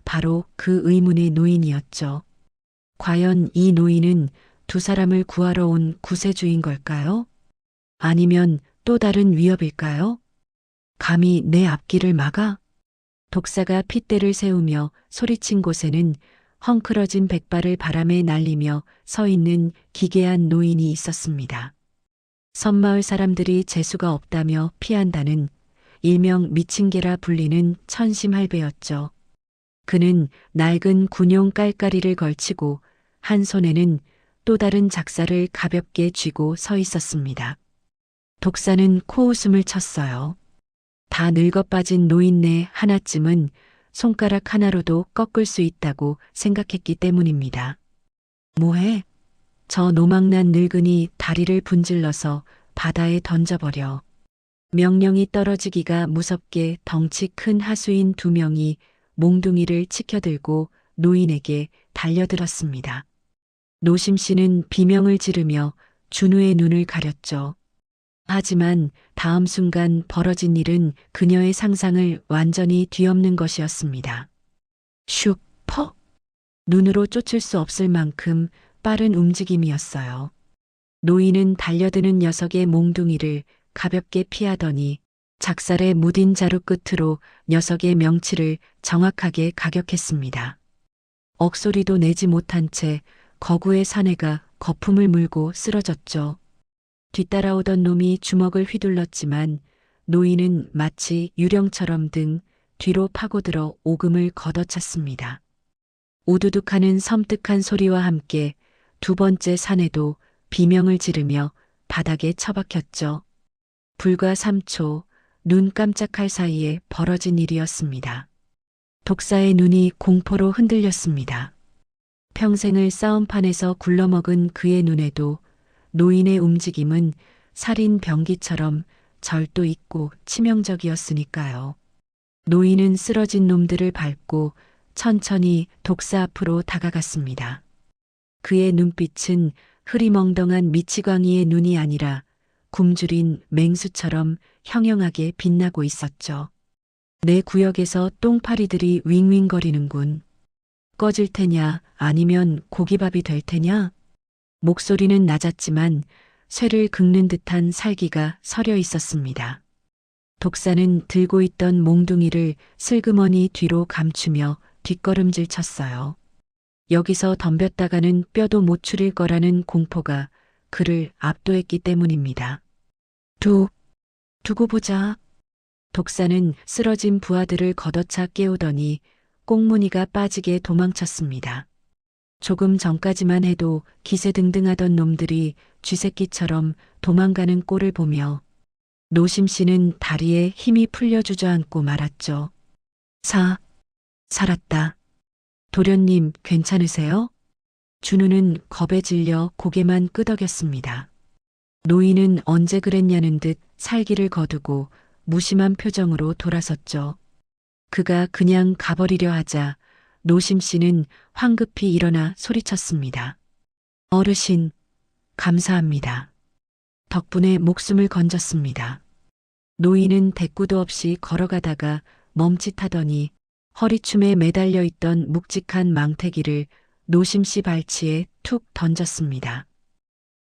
[SPEAKER 2] 바로 그 의문의 노인이었죠. 과연 이 노인은 두 사람을 구하러 온 구세주인 걸까요? 아니면 또 다른 위협일까요? 감히 내 앞길을 막아? 독사가 핏대를 세우며 소리친 곳에는 헝클어진 백발을 바람에 날리며 서 있는 기괴한 노인이 있었습니다. 섬마을 사람들이 재수가 없다며 피한다는 일명 미친 개라 불리는 천심할배였죠. 그는 낡은 군용 깔깔이를 걸치고 한 손에는 또 다른 작사를 가볍게 쥐고 서 있었습니다. 독사는 코웃음을 쳤어요. 다 늙어 빠진 노인네 하나쯤은 손가락 하나로도 꺾을 수 있다고 생각했기 때문입니다. 뭐해? 저 노망난 늙은이 다리를 분질러서 바다에 던져버려. 명령이 떨어지기가 무섭게 덩치 큰 하수인 두 명이 몽둥이를 치켜들고 노인에게 달려들었습니다. 노심 씨는 비명을 지르며 준우의 눈을 가렸죠. 하지만 다음 순간 벌어진 일은 그녀의 상상을 완전히 뒤엎는 것이었습니다. 슉, 퍽! 눈으로 쫓을 수 없을 만큼 빠른 움직임이었어요. 노인은 달려드는 녀석의 몽둥이를 가볍게 피하더니 작살에 무딘 자루 끝으로 녀석의 명치를 정확하게 가격했습니다. 억소리도 내지 못한 채 거구의 사내가 거품을 물고 쓰러졌죠. 뒤따라오던 놈이 주먹을 휘둘렀지만 노인은 마치 유령처럼 등 뒤로 파고들어 오금을 걷어찼습니다. 우두둑하는 섬뜩한 소리와 함께 두 번째 사내도 비명을 지르며 바닥에 처박혔죠. 불과 3초 눈 깜짝할 사이에 벌어진 일이었습니다. 독사의 눈이 공포로 흔들렸습니다. 평생을 싸움판에서 굴러먹은 그의 눈에도 노인의 움직임은 살인 병기처럼 절도 있고 치명적이었으니까요. 노인은 쓰러진 놈들을 밟고 천천히 독사 앞으로 다가갔습니다. 그의 눈빛은 흐리멍덩한 미치광이의 눈이 아니라 굶주린 맹수처럼 형형하게 빛나고 있었죠. 내 구역에서 똥파리들이 윙윙거리는군. 꺼질 테냐 아니면 고기밥이 될 테냐? 목소리는 낮았지만 쇠를 긁는 듯한 살기가 서려 있었습니다. 독사는 들고 있던 몽둥이를 슬그머니 뒤로 감추며 뒷걸음질 쳤어요. 여기서 덤볐다가는 뼈도 못 추릴 거라는 공포가 그를 압도했기 때문입니다. 두고 보자. 독사는 쓰러진 부하들을 걷어차 깨우더니 꽁무니가 빠지게 도망쳤습니다. 조금 전까지만 해도 기세등등하던 놈들이 쥐새끼처럼 도망가는 꼴을 보며 노심 씨는 다리에 힘이 풀려 주저앉고 말았죠. 살았다. 도련님, 괜찮으세요? 준우는 겁에 질려 고개만 끄덕였습니다. 노인은 언제 그랬냐는 듯 살기를 거두고 무심한 표정으로 돌아섰죠. 그가 그냥 가버리려 하자 노심 씨는 황급히 일어나 소리쳤습니다. 어르신, 감사합니다. 덕분에 목숨을 건졌습니다. 노인은 대꾸도 없이 걸어가다가 멈칫하더니 허리춤에 매달려 있던 묵직한 망태기를 노심 씨 발치에 툭 던졌습니다.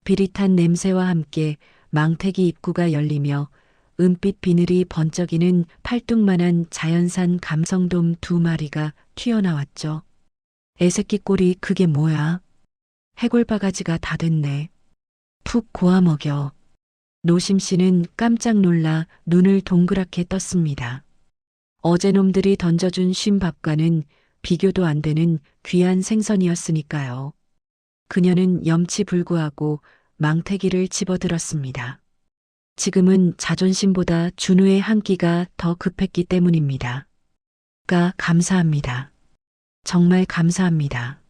[SPEAKER 2] 비릿한 냄새와 함께 망태기 입구가 열리며 은빛 비늘이 번쩍이는 팔뚝만한 자연산 감성돔 2마리가 튀어나왔죠. 애새끼 꼴이 그게 뭐야? 해골바가지가 다 됐네. 푹 고아 먹여. 노심 씨는 깜짝 놀라 눈을 동그랗게 떴습니다. 어제 놈들이 던져준 쉰밥과는 비교도 안 되는 귀한 생선이었으니까요. 그녀는 염치불구하고 망태기를 집어들었습니다. 지금은 자존심보다 준우의 한 끼가 더 급했기 때문입니다. 감사합니다. 정말 감사합니다.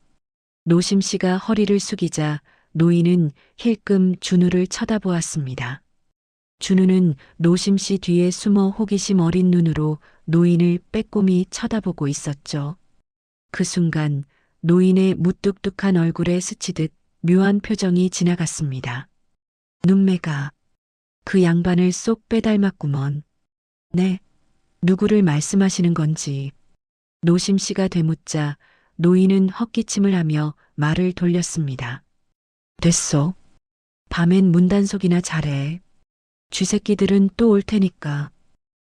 [SPEAKER 2] 노심 씨가 허리를 숙이자 노인은 힐끔 준우를 쳐다보았습니다. 준우는 노심 씨 뒤에 숨어 호기심 어린 눈으로 노인을 빼꼼히 쳐다보고 있었죠. 그 순간 노인의 무뚝뚝한 얼굴에 스치듯 묘한 표정이 지나갔습니다. 눈매가 그 양반을 쏙 빼닮았구먼. 네, 누구를 말씀하시는 건지. 노심 씨가 되묻자 노인은 헛기침을 하며 말을 돌렸습니다. 됐소. 밤엔 문단속이나 잘해. 쥐새끼들은 또 올 테니까.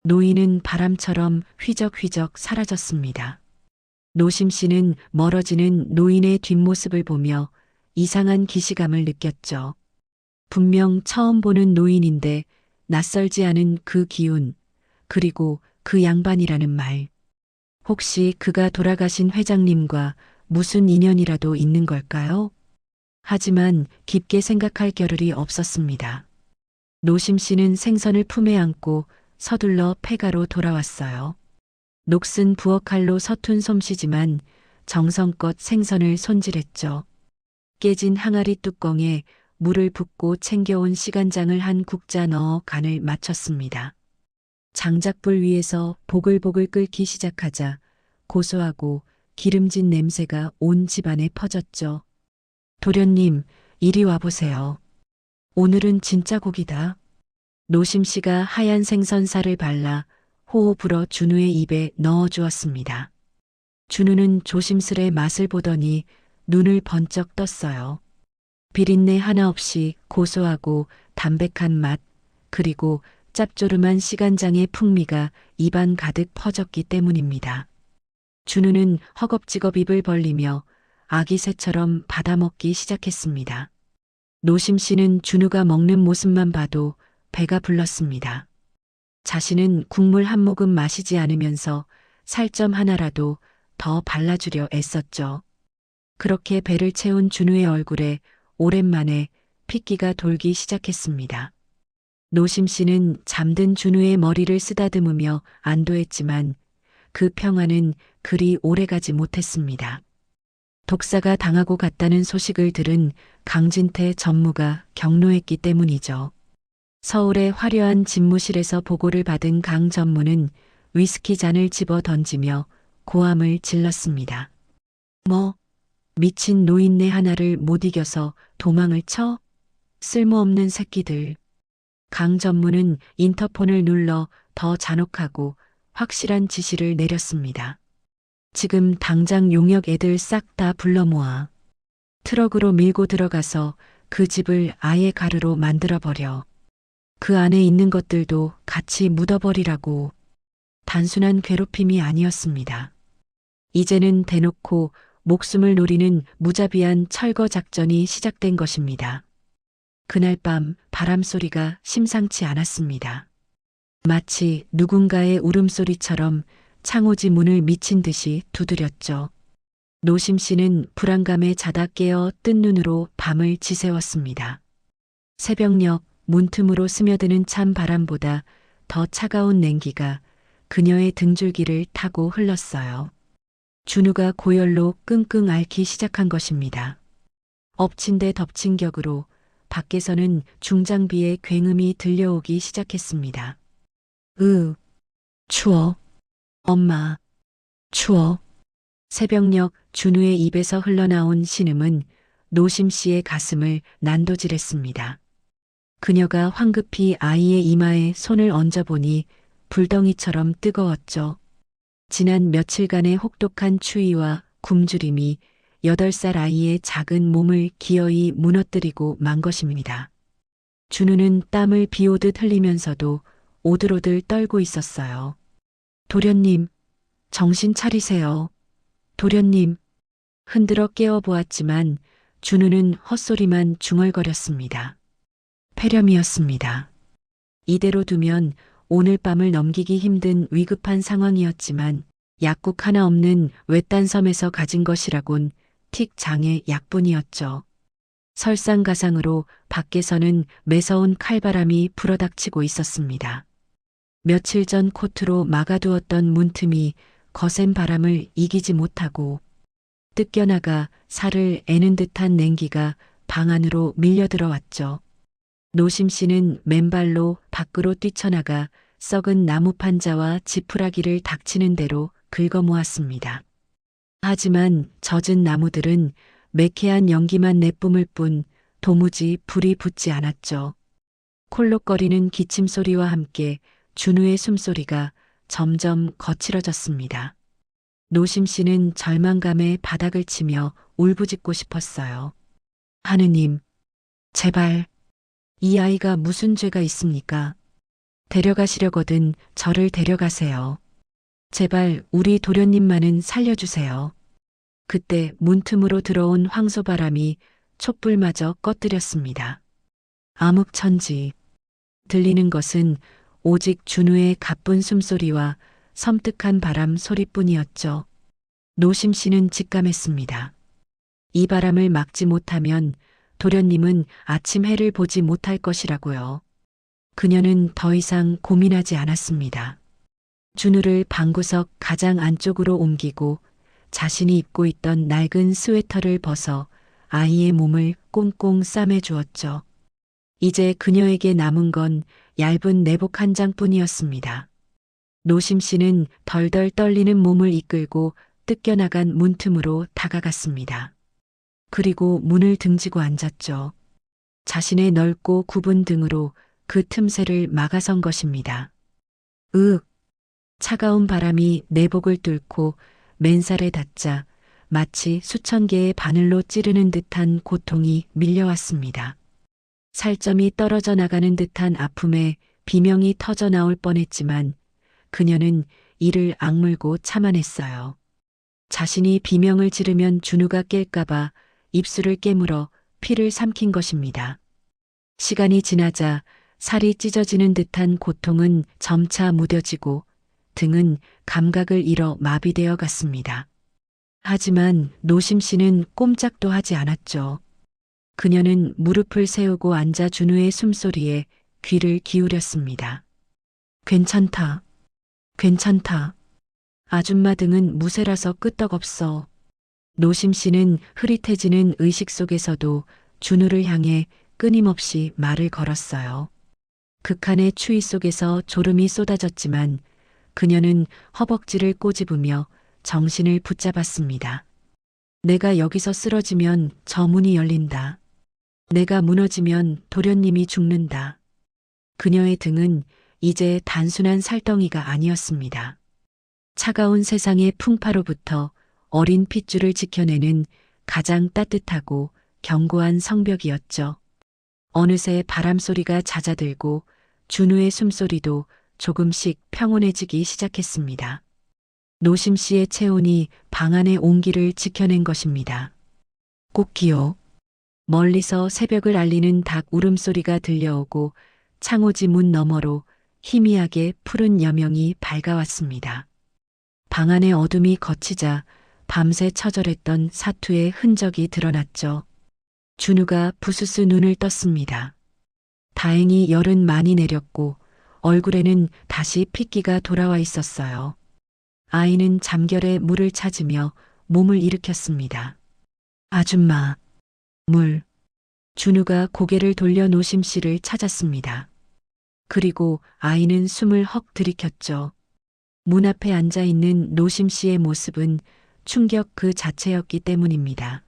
[SPEAKER 2] 노인은 바람처럼 휘적휘적 사라졌습니다. 노심 씨는 멀어지는 노인의 뒷모습을 보며 이상한 기시감을 느꼈죠. 분명 처음 보는 노인인데 낯설지 않은 그 기운, 그리고 그 양반이라는 말. 혹시 그가 돌아가신 회장님과 무슨 인연이라도 있는 걸까요? 하지만 깊게 생각할 겨를이 없었습니다. 노심 씨는 생선을 품에 안고 서둘러 폐가로 돌아왔어요. 녹슨 부엌칼로 서툰 솜씨지만 정성껏 생선을 손질했죠. 깨진 항아리 뚜껑에 물을 붓고 챙겨온 시간장을 한 국자 넣어 간을 맞췄습니다. 장작불 위에서 보글보글 끓기 시작하자 고소하고 기름진 냄새가 온 집안에 퍼졌죠. 도련님, 이리 와보세요. 오늘은 진짜 고기다. 노심 씨가 하얀 생선살을 발라 호호 불어 준우의 입에 넣어 주었습니다. 준우는 조심스레 맛을 보더니 눈을 번쩍 떴어요. 비린내 하나 없이 고소하고 담백한 맛, 그리고 짭조름한 시간장의 풍미가 입안 가득 퍼졌기 때문입니다. 준우는 허겁지겁 입을 벌리며 아기 새처럼 받아먹기 시작했습니다. 노심 씨는 준우가 먹는 모습만 봐도 배가 불렀습니다. 자신은 국물 한 모금 마시지 않으면서 살점 하나라도 더 발라주려 애썼죠. 그렇게 배를 채운 준우의 얼굴에 오랜만에 핏기가 돌기 시작했습니다. 노심 씨는 잠든 준우의 머리를 쓰다듬으며 안도했지만 그 평화는 그리 오래가지 못했습니다. 독사가 당하고 갔다는 소식을 들은 강진태 전무가 경로했기 때문이죠. 서울의 화려한 집무실에서 보고를 받은 강 전무는 위스키 잔을 집어 던지며 고함을 질렀습니다. 미친 노인네 하나를 못 이겨서 도망을 쳐? 쓸모없는 새끼들. 강 전무는 인터폰을 눌러 더 잔혹하고 확실한 지시를 내렸습니다. 지금 당장 용역 애들 싹 다 불러 모아. 트럭으로 밀고 들어가서 그 집을 아예 가루로 만들어버려. 그 안에 있는 것들도 같이 묻어버리라고. 단순한 괴롭힘이 아니었습니다. 이제는 대놓고 목숨을 노리는 무자비한 철거 작전이 시작된 것입니다. 그날 밤 바람소리가 심상치 않았습니다. 마치 누군가의 울음소리처럼 창호지 문을 미친 듯이 두드렸죠. 노심 씨는 불안감에 자다 깨어 뜬 눈으로 밤을 지새웠습니다. 새벽녘 문틈으로 스며드는 찬 바람보다 더 차가운 냉기가 그녀의 등줄기를 타고 흘렀어요. 준우가 고열로 끙끙 앓기 시작한 것입니다. 엎친 데 덮친 격으로 밖에서는 중장비의 굉음이 들려오기 시작했습니다. 추워. 엄마, 추워. 새벽녘 준우의 입에서 흘러나온 신음은 노심 씨의 가슴을 난도질했습니다. 그녀가 황급히 아이의 이마에 손을 얹어보니 불덩이처럼 뜨거웠죠. 지난 며칠간의 혹독한 추위와 굶주림이 8살 아이의 작은 몸을 기어이 무너뜨리고 만 것입니다. 준우는 땀을 비오듯 흘리면서도 오들오들 떨고 있었어요. 도련님, 정신 차리세요. 도련님. 흔들어 깨워보았지만 준우는 헛소리만 중얼거렸습니다. 폐렴이었습니다. 이대로 두면 오늘 밤을 넘기기 힘든 위급한 상황이었지만 약국 하나 없는 외딴 섬에서 가진 것이라곤 틱 장의 약뿐이었죠. 설상가상으로 밖에서는 매서운 칼바람이 불어닥치고 있었습니다. 며칠 전 코트로 막아두었던 문틈이 거센 바람을 이기지 못하고 뜯겨나가 살을 애는 듯한 냉기가 방 안으로 밀려들어왔죠. 노심 씨는 맨발로 밖으로 뛰쳐나가 썩은 나무 판자와 지푸라기를 닥치는 대로 긁어모았습니다. 하지만 젖은 나무들은 매캐한 연기만 내뿜을 뿐 도무지 불이 붙지 않았죠. 콜록거리는 기침 소리와 함께 준우의 숨소리가 점점 거칠어졌습니다. 노심 씨는 절망감에 바닥을 치며 울부짖고 싶었어요. 하느님, 제발, 이 아이가 무슨 죄가 있습니까? 데려가시려거든 저를 데려가세요. 제발 우리 도련님만은 살려주세요. 그때 문틈으로 들어온 황소바람이 촛불마저 꺼뜨렸습니다. 암흑천지. 들리는 것은 오직 준우의 가쁜 숨소리와 섬뜩한 바람 소리뿐이었죠. 노심 씨는 직감했습니다. 이 바람을 막지 못하면 도련님은 아침 해를 보지 못할 것이라고요. 그녀는 더 이상 고민하지 않았습니다. 준우를 방구석 가장 안쪽으로 옮기고 자신이 입고 있던 낡은 스웨터를 벗어 아이의 몸을 꽁꽁 싸매 주었죠. 이제 그녀에게 남은 건 얇은 내복 한 장뿐이었습니다. 노심 씨는 덜덜 떨리는 몸을 이끌고 뜯겨나간 문틈으로 다가갔습니다. 그리고 문을 등지고 앉았죠. 자신의 넓고 굽은 등으로 그 틈새를 막아선 것입니다. 차가운 바람이 내복을 뚫고 맨살에 닿자 마치 수천 개의 바늘로 찌르는 듯한 고통이 밀려왔습니다. 살점이 떨어져 나가는 듯한 아픔에 비명이 터져 나올 뻔했지만 그녀는 이를 악물고 참아냈어요. 자신이 비명을 지르면 준우가 깰까봐 입술을 깨물어 피를 삼킨 것입니다. 시간이 지나자 살이 찢어지는 듯한 고통은 점차 무뎌지고 등은 감각을 잃어 마비되어 갔습니다. 하지만 노심 씨는 꼼짝도 하지 않았죠. 그녀는 무릎을 세우고 앉아 준우의 숨소리에 귀를 기울였습니다. 괜찮다. 괜찮다. 아줌마 등은 무쇠라서 끄떡없어. 노심 씨는 흐릿해지는 의식 속에서도 준우를 향해 끊임없이 말을 걸었어요. 극한의 추위 속에서 졸음이 쏟아졌지만 그녀는 허벅지를 꼬집으며 정신을 붙잡았습니다. 내가 여기서 쓰러지면 저 문이 열린다. 내가 무너지면 도련님이 죽는다. 그녀의 등은 이제 단순한 살덩이가 아니었습니다. 차가운 세상의 풍파로부터 어린 핏줄을 지켜내는 가장 따뜻하고 견고한 성벽이었죠. 어느새 바람소리가 잦아들고 준우의 숨소리도 조금씩 평온해지기 시작했습니다. 노심 씨의 체온이 방 안의 온기를 지켜낸 것입니다. 꽃기요. 멀리서 새벽을 알리는 닭 울음소리가 들려오고 창호지 문 너머로 희미하게 푸른 여명이 밝아왔습니다. 방 안의 어둠이 걷히자 밤새 처절했던 사투의 흔적이 드러났죠. 준우가 부스스 눈을 떴습니다. 다행히 열은 많이 내렸고 얼굴에는 다시 핏기가 돌아와 있었어요. 아이는 잠결에 물을 찾으며 몸을 일으켰습니다. 아줌마, 물. 준우가 고개를 돌려 노심 씨를 찾았습니다. 그리고 아이는 숨을 헉 들이켰죠. 문 앞에 앉아 있는 노심 씨의 모습은 충격 그 자체였기 때문입니다.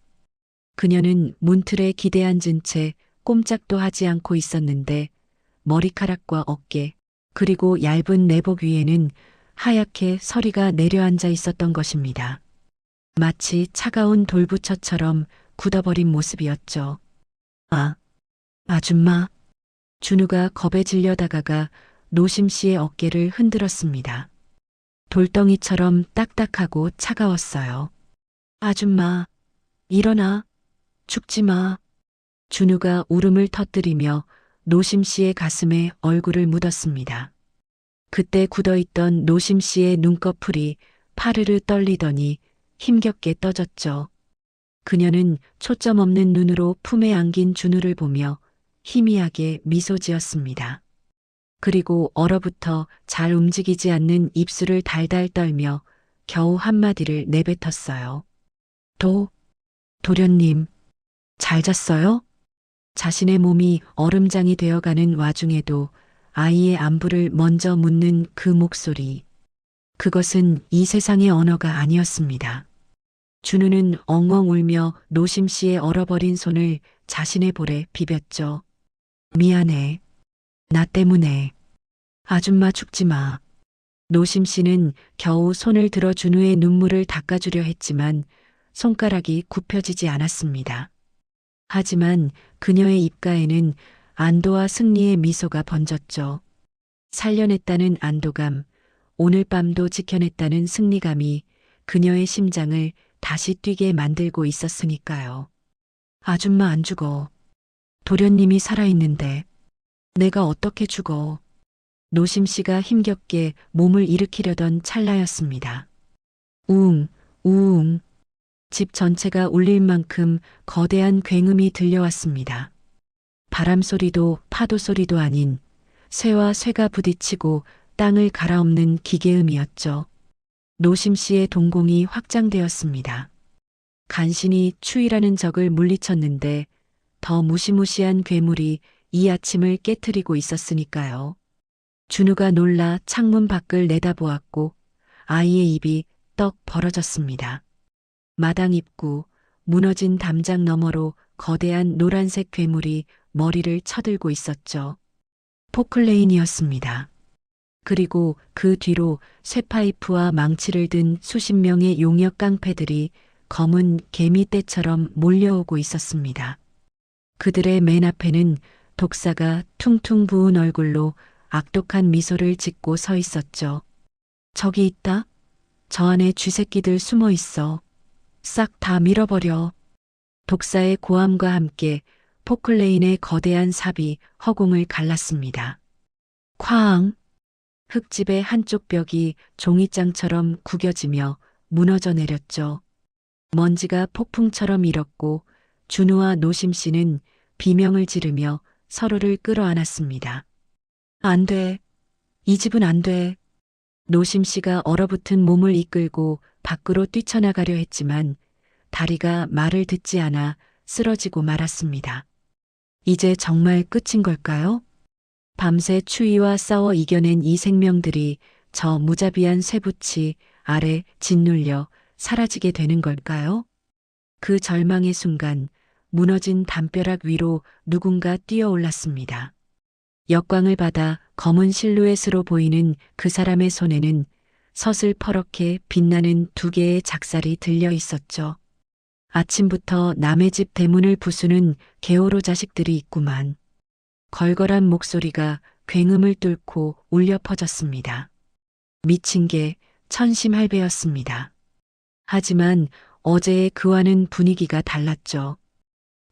[SPEAKER 2] 그녀는 문틀에 기대 앉은 채 꼼짝도 하지 않고 있었는데 머리카락과 어깨 그리고 얇은 내복 위에는 하얗게 서리가 내려앉아 있었던 것입니다. 마치 차가운 돌부처처럼 굳어버린 모습이었죠. 아, 아줌마. 준우가 겁에 질려 다가가 노심 씨의 어깨를 흔들었습니다. 돌덩이처럼 딱딱하고 차가웠어요. 아줌마, 일어나. 죽지 마. 준우가 울음을 터뜨리며 노심 씨의 가슴에 얼굴을 묻었습니다. 그때 굳어있던 노심 씨의 눈꺼풀이 파르르 떨리더니 힘겹게 떠졌죠. 그녀는 초점 없는 눈으로 품에 안긴 준우를 보며 희미하게 미소 지었습니다. 그리고 얼어붙어 잘 움직이지 않는 입술을 달달 떨며 겨우 한마디를 내뱉었어요. 도련님, 잘 잤어요? 자신의 몸이 얼음장이 되어가는 와중에도 아이의 안부를 먼저 묻는 그 목소리. 그것은 이 세상의 언어가 아니었습니다. 준우는 엉엉 울며 노심 씨의 얼어버린 손을 자신의 볼에 비볐죠. 미안해. 나 때문에. 아줌마 죽지 마. 노심 씨는 겨우 손을 들어 준우의 눈물을 닦아주려 했지만 손가락이 굽혀지지 않았습니다. 하지만 그녀의 입가에는 안도와 승리의 미소가 번졌죠. 살려냈다는 안도감, 오늘 밤도 지켜냈다는 승리감이 그녀의 심장을 다시 뛰게 만들고 있었으니까요. 아줌마 안 죽어. 도련님이 살아있는데 내가 어떻게 죽어. 노심 씨가 힘겹게 몸을 일으키려던 찰나였습니다. 우웅, 우웅. 집 전체가 울릴 만큼 거대한 굉음이 들려왔습니다. 바람 소리도 파도 소리도 아닌 쇠와 쇠가 부딪히고 땅을 갈아엎는 기계음이었죠. 노심 씨의 동공이 확장되었습니다. 간신히 추위라는 적을 물리쳤는데 더 무시무시한 괴물이 이 아침을 깨트리고 있었으니까요. 준우가 놀라 창문 밖을 내다보았고 아이의 입이 떡 벌어졌습니다. 마당 입구, 무너진 담장 너머로 거대한 노란색 괴물이 머리를 쳐들고 있었죠. 포클레인이었습니다. 그리고 그 뒤로 쇠파이프와 망치를 든 수십 명의 용역 깡패들이 검은 개미떼처럼 몰려오고 있었습니다. 그들의 맨 앞에는 독사가 퉁퉁 부은 얼굴로 악독한 미소를 짓고 서 있었죠. 저기 있다. 저 안에 쥐새끼들 숨어 있어. 싹 다 밀어버려. 독사의 고함과 함께 포클레인의 거대한 삽이 허공을 갈랐습니다. 쾅! 흙집의 한쪽 벽이 종이장처럼 구겨지며 무너져 내렸죠. 먼지가 폭풍처럼 일었고 준우와 노심 씨는 비명을 지르며 서로를 끌어안았습니다. 안 돼. 이 집은 안 돼. 노심 씨가 얼어붙은 몸을 이끌고 밖으로 뛰쳐나가려 했지만 다리가 말을 듣지 않아 쓰러지고 말았습니다. 이제 정말 끝인 걸까요? 밤새 추위와 싸워 이겨낸 이 생명들이 저 무자비한 쇠붙이 아래 짓눌려 사라지게 되는 걸까요? 그 절망의 순간 무너진 담벼락 위로 누군가 뛰어올랐습니다. 역광을 받아 검은 실루엣으로 보이는 그 사람의 손에는 서슬퍼렇게 빛나는 두 개의 작살이 들려 있었죠. 아침부터 남의 집 대문을 부수는 개호로 자식들이 있구만. 걸걸한 목소리가 굉음을 뚫고 울려 퍼졌습니다. 미친 게 천심할배였습니다. 하지만 어제의 그와는 분위기가 달랐죠.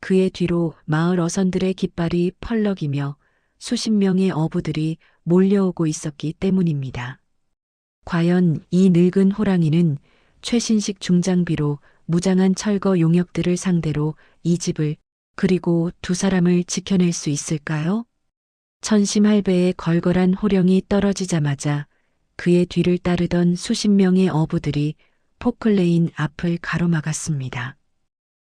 [SPEAKER 2] 그의 뒤로 마을 어선들의 깃발이 펄럭이며 수십 명의 어부들이 몰려오고 있었기 때문입니다. 과연 이 늙은 호랑이는 최신식 중장비로 무장한 철거 용역들을 상대로 이 집을 그리고 두 사람을 지켜낼 수 있을까요? 천심할배의 걸걸한 호령이 떨어지자마자 그의 뒤를 따르던 수십 명의 어부들이 포클레인 앞을 가로막았습니다.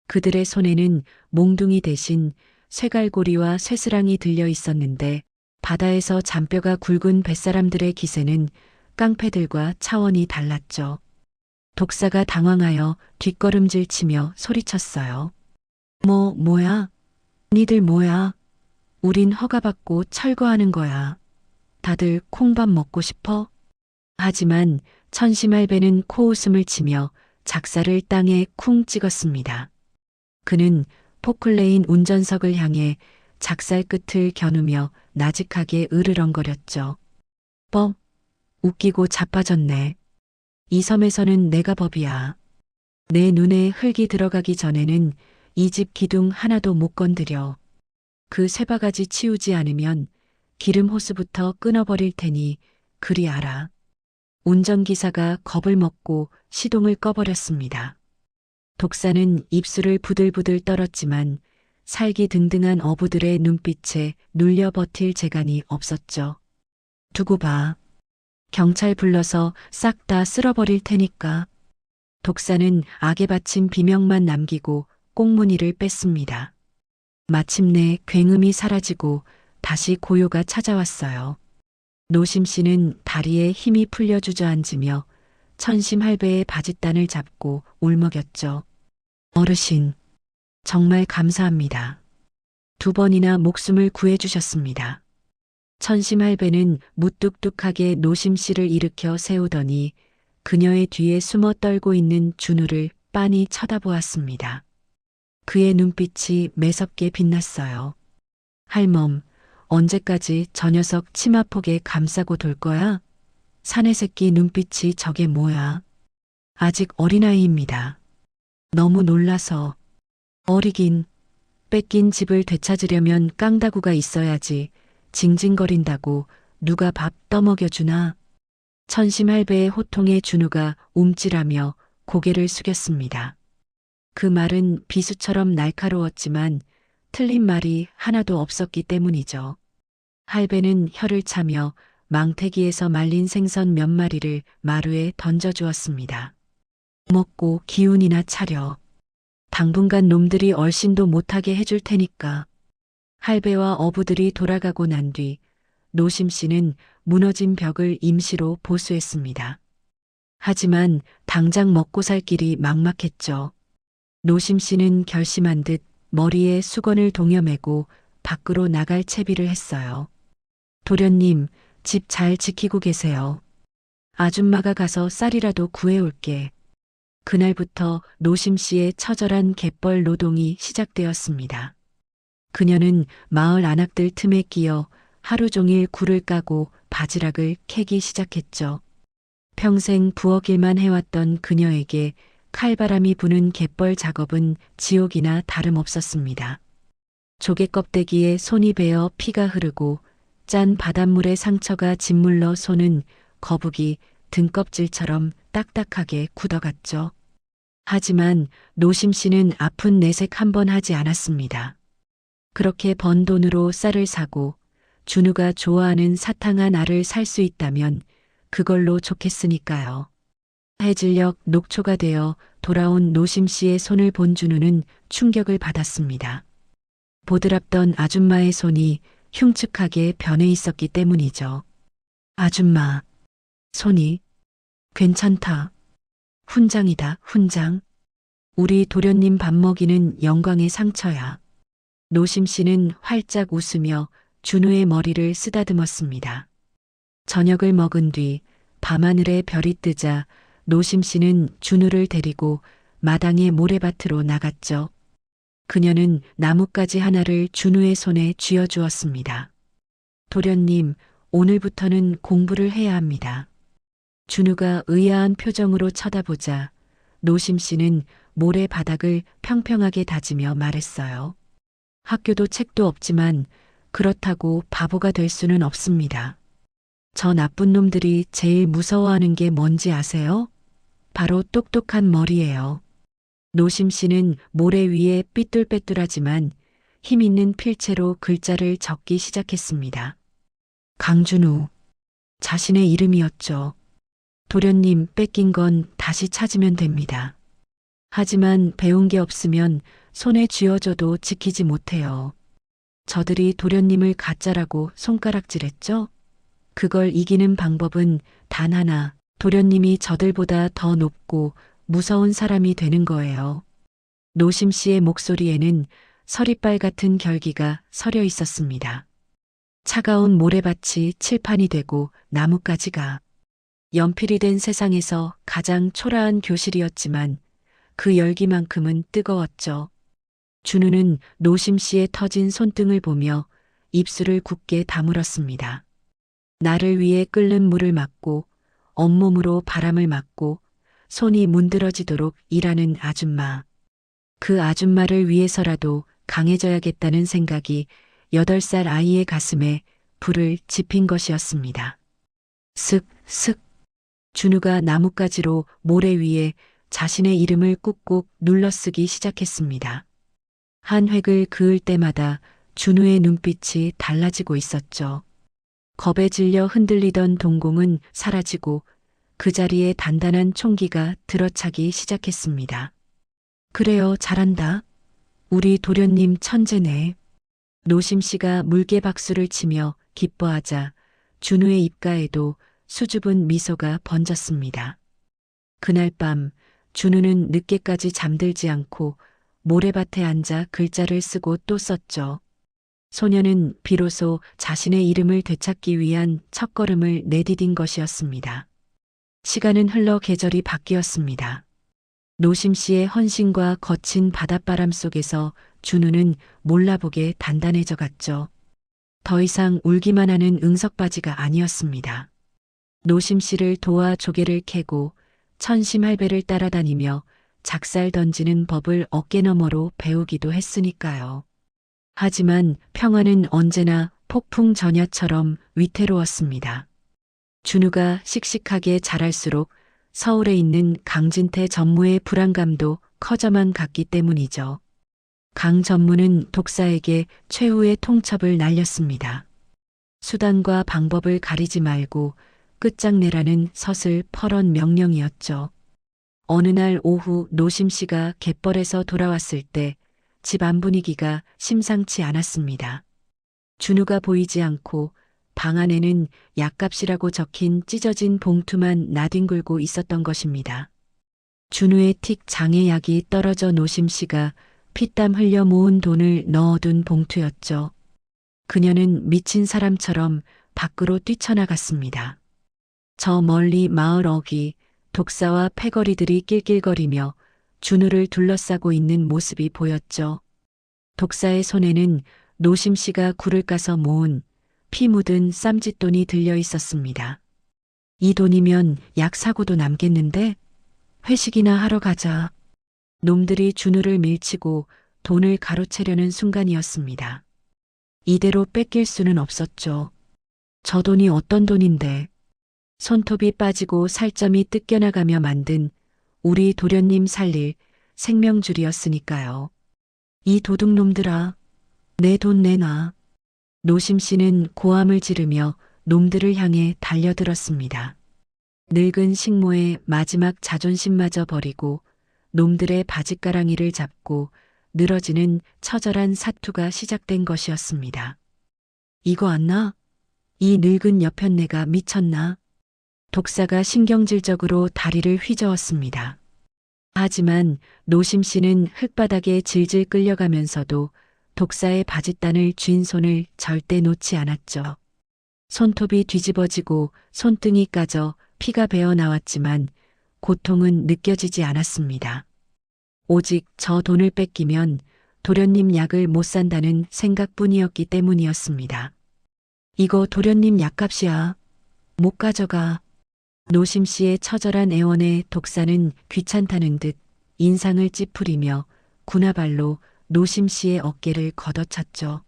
[SPEAKER 2] 그들의 손에는 몽둥이 대신 쇠갈고리와 쇠스랑이 들려 있었는데 바다에서 잔뼈가 굵은 뱃사람들의 기세는 깡패들과 차원이 달랐죠. 독사가 당황하여 뒷걸음질 치며 소리쳤어요. 뭐야? 니들 뭐야? 우린 허가받고 철거하는 거야. 다들 콩밥 먹고 싶어? 하지만 천심할배는 코웃음을 치며 작사를 땅에 쿵 찍었습니다. 그는 포클레인 운전석을 향해 작살 끝을 겨누며 나직하게 으르렁거렸죠. 웃기고 자빠졌네. 이 섬에서는 내가 법이야. 내 눈에 흙이 들어가기 전에는 이 집 기둥 하나도 못 건드려. 그 쇠바가지 치우지 않으면 기름 호스부터 끊어버릴 테니 그리 알아. 운전기사가 겁을 먹고 시동을 꺼버렸습니다. 독사는 입술을 부들부들 떨었지만 살기 등등한 어부들의 눈빛에 눌려 버틸 재간이 없었죠. 두고 봐. 경찰 불러서 싹 다 쓸어버릴 테니까. 독사는 악에 바친 비명만 남기고 꽁무니를 뺐습니다. 마침내 굉음이 사라지고 다시 고요가 찾아왔어요. 노심 씨는 다리에 힘이 풀려 주저앉으며 천심할배의 바짓단을 잡고 울먹였죠. 어르신, 정말 감사합니다. 2번이나 목숨을 구해주셨습니다. 천심할배는 무뚝뚝하게 노심 씨를 일으켜 세우더니 그녀의 뒤에 숨어 떨고 있는 준우를 빤히 쳐다보았습니다. 그의 눈빛이 매섭게 빛났어요. 할멈, 언제까지 저 녀석 치마폭에 감싸고 돌 거야? 사내 새끼 눈빛이 저게 뭐야? 아직 어린아이입니다. 너무 놀라서. 어리긴. 뺏긴 집을 되찾으려면 깡다구가 있어야지. 징징거린다고 누가 밥 떠먹여주나? 천심할배의 호통에 준우가 움찔하며 고개를 숙였습니다. 그 말은 비수처럼 날카로웠지만 틀린 말이 하나도 없었기 때문이죠. 할배는 혀를 차며 망태기에서 말린 생선 몇 마리를 마루에 던져주었습니다. 먹고 기운이나 차려. 당분간 놈들이 얼씬도 못하게 해줄 테니까. 할배와 어부들이 돌아가고 난 뒤 노심 씨는 무너진 벽을 임시로 보수했습니다. 하지만 당장 먹고 살 길이 막막했죠. 노심 씨는 결심한 듯 머리에 수건을 동여매고 밖으로 나갈 채비를 했어요. 도련님, 집 잘 지키고 계세요. 아줌마가 가서 쌀이라도 구해올게. 그날부터 노심 씨의 처절한 갯벌 노동이 시작되었습니다. 그녀는 마을 안악들 틈에 끼어 하루 종일 굴을 까고 바지락을 캐기 시작했죠. 평생 부엌일만 해왔던 그녀에게 칼바람이 부는 갯벌 작업은 지옥이나 다름없었습니다. 조개 껍데기에 손이 베어 피가 흐르고 짠 바닷물에 상처가 짓물러 손은 거북이 등껍질처럼 딱딱하게 굳어갔죠. 하지만 노심 씨는 아픈 내색 한 번 하지 않았습니다. 그렇게 번 돈으로 쌀을 사고 준우가 좋아하는 사탕한 알을 살 수 있다면 그걸로 좋겠으니까요. 해질녘 녹초가 되어 돌아온 노심 씨의 손을 본 준우는 충격을 받았습니다. 보드랍던 아줌마의 손이 흉측하게 변해 있었기 때문이죠. 아줌마, 손이 괜찮다. 훈장이다, 훈장. 우리 도련님 밥 먹이는 영광의 상처야. 노심 씨는 활짝 웃으며 준우의 머리를 쓰다듬었습니다. 저녁을 먹은 뒤 밤하늘에 별이 뜨자 노심 씨는 준우를 데리고 마당의 모래밭으로 나갔죠. 그녀는 나뭇가지 하나를 준우의 손에 쥐어주었습니다. 도련님, 오늘부터는 공부를 해야 합니다. 준우가 의아한 표정으로 쳐다보자 노심 씨는 모래바닥을 평평하게 다지며 말했어요. 학교도 책도 없지만 그렇다고 바보가 될 수는 없습니다. 저 나쁜 놈들이 제일 무서워하는 게 뭔지 아세요? 바로 똑똑한 머리예요. 노심 씨는 모래 위에 삐뚤빼뚤하지만 힘 있는 필체로 글자를 적기 시작했습니다. 강준우. 자신의 이름이었죠. 도련님 뺏긴 건 다시 찾으면 됩니다. 하지만 배운 게 없으면 손에 쥐어줘도 지키지 못해요. 저들이 도련님을 가짜라고 손가락질했죠? 그걸 이기는 방법은 단 하나, 도련님이 저들보다 더 높고 무서운 사람이 되는 거예요. 노심 씨의 목소리에는 서리빨 같은 결기가 서려 있었습니다. 차가운 모래밭이 칠판이 되고 나뭇가지가 연필이 된 세상에서 가장 초라한 교실이었지만 그 열기만큼은 뜨거웠죠. 준우는 노심 씨의 터진 손등을 보며 입술을 굳게 다물었습니다. 나를 위해 끓는 물을 맞고 온몸으로 바람을 맞고 손이 문드러지도록 일하는 아줌마. 그 아줌마를 위해서라도 강해져야겠다는 생각이 8살 아이의 가슴에 불을 지핀 것이었습니다. 슥, 슥. 준우가 나뭇가지로 모래 위에 자신의 이름을 꾹꾹 눌러쓰기 시작했습니다. 한 획을 그을 때마다 준우의 눈빛이 달라지고 있었죠. 겁에 질려 흔들리던 동공은 사라지고 그 자리에 단단한 총기가 들어차기 시작했습니다. 그래요, 잘한다. 우리 도련님 천재네. 노심 씨가 물개 박수를 치며 기뻐하자 준우의 입가에도 수줍은 미소가 번졌습니다. 그날 밤 준우는 늦게까지 잠들지 않고 모래밭에 앉아 글자를 쓰고 또 썼죠. 소녀는 비로소 자신의 이름을 되찾기 위한 첫걸음을 내디딘 것이었습니다. 시간은 흘러 계절이 바뀌었습니다. 노심 씨의 헌신과 거친 바닷바람 속에서 준우는 몰라보게 단단해져 갔죠. 더 이상 울기만 하는 응석바지가 아니었습니다. 노심 씨를 도와 조개를 캐고 천심할배를 따라다니며 작살 던지는 법을 어깨너머로 배우기도 했으니까요. 하지만 평화는 언제나 폭풍 전야처럼 위태로웠습니다. 준우가 씩씩하게 자랄수록 서울에 있는 강진태 전무의 불안감도 커져만 갔기 때문이죠. 강 전무는 독사에게 최후의 통첩을 날렸습니다. 수단과 방법을 가리지 말고 끝장내라는 서슬 퍼런 명령이었죠. 어느 날 오후 노심 씨가 갯벌에서 돌아왔을 때 집 안 분위기가 심상치 않았습니다. 준우가 보이지 않고 방 안에는 약값이라고 적힌 찢어진 봉투만 나뒹굴고 있었던 것입니다. 준우의 틱 장애약이 떨어져 노심 씨가 피땀 흘려 모은 돈을 넣어둔 봉투였죠. 그녀는 미친 사람처럼 밖으로 뛰쳐나갔습니다. 저 멀리 마을 어귀, 독사와 패거리들이 낄낄거리며 준우를 둘러싸고 있는 모습이 보였죠. 독사의 손에는 노심 씨가 굴을 까서 모은 피 묻은 쌈짓돈이 들려 있었습니다. 이 돈이면 약 사고도 남겠는데? 회식이나 하러 가자. 놈들이 준우를 밀치고 돈을 가로채려는 순간이었습니다. 이대로 뺏길 수는 없었죠. 저 돈이 어떤 돈인데? 손톱이 빠지고 살점이 뜯겨나가며 만든 우리 도련님 살릴 생명줄이었으니까요. 이 도둑놈들아, 내 돈 내놔. 노심 씨는 고함을 지르며 놈들을 향해 달려들었습니다. 늙은 식모의 마지막 자존심마저 버리고 놈들의 바짓가랑이를 잡고 늘어지는 처절한 사투가 시작된 것이었습니다. 이거 안 나? 이 늙은 여편네가 미쳤나? 독사가 신경질적으로 다리를 휘저었습니다. 하지만 노심 씨는 흙바닥에 질질 끌려가면서도 독사의 바짓단을 쥔 손을 절대 놓지 않았죠. 손톱이 뒤집어지고 손등이 까져 피가 배어 나왔지만 고통은 느껴지지 않았습니다. 오직 저 돈을 뺏기면 도련님 약을 못 산다는 생각뿐이었기 때문이었습니다. 이거 도련님 약값이야. 못 가져가. 노심 씨의 처절한 애원에 독사는 귀찮다는 듯 인상을 찌푸리며 군화발로 노심 씨의 어깨를 걷어찼죠.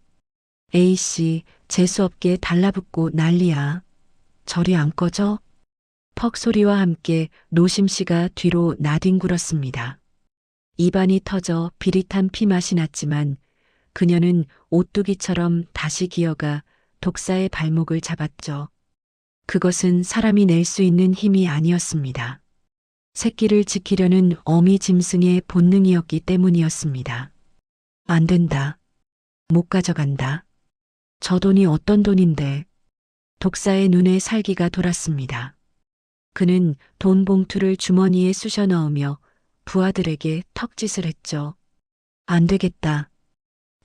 [SPEAKER 2] A씨, 재수없게 달라붙고 난리야. 저리 안 꺼져? 퍽 소리와 함께 노심 씨가 뒤로 나뒹굴었습니다. 입안이 터져 비릿한 피맛이 났지만 그녀는 오뚜기처럼 다시 기어가 독사의 발목을 잡았죠. 그것은 사람이 낼 수 있는 힘이 아니었습니다. 새끼를 지키려는 어미 짐승의 본능이었기 때문이었습니다. 안 된다. 못 가져간다. 저 돈이 어떤 돈인데. 독사의 눈에 살기가 돌았습니다. 그는 돈 봉투를 주머니에 쑤셔 넣으며 부하들에게 턱짓을 했죠. 안 되겠다.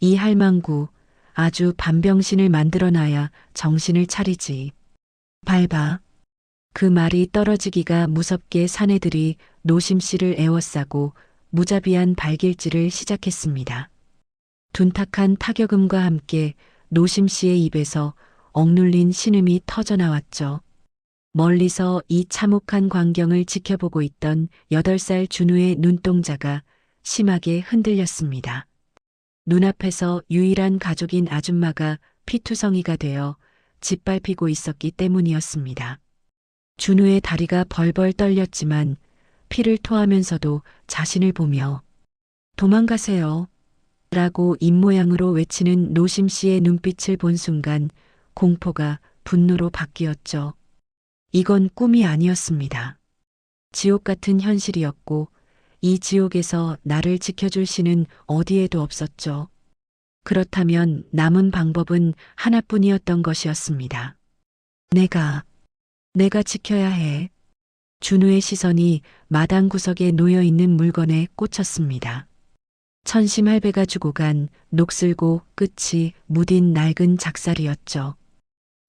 [SPEAKER 2] 이 할망구 아주 반병신을 만들어놔야 정신을 차리지. 밟아. 그 말이 떨어지기가 무섭게 사내들이 노심 씨를 에워싸고 무자비한 발길질을 시작했습니다. 둔탁한 타격음과 함께 노심 씨의 입에서 억눌린 신음이 터져나왔죠. 멀리서 이 참혹한 광경을 지켜보고 있던 8살 준우의 눈동자가 심하게 흔들렸습니다. 눈앞에서 유일한 가족인 아줌마가 피투성이가 되어 짓밟히고 있었기 때문이었습니다. 준우의 다리가 벌벌 떨렸지만 피를 토하면서도 자신을 보며 도망가세요. 라고 입모양으로 외치는 노심 씨의 눈빛을 본 순간 공포가 분노로 바뀌었죠. 이건 꿈이 아니었습니다. 지옥 같은 현실이었고 이 지옥에서 나를 지켜줄 신은 어디에도 없었죠. 그렇다면 남은 방법은 하나뿐이었던 것이었습니다. 내가 지켜야 해. 준우의 시선이 마당 구석에 놓여 있는 물건에 꽂혔습니다. 천심할배가 주고 간 녹슬고 끝이 무딘 낡은 작살이었죠.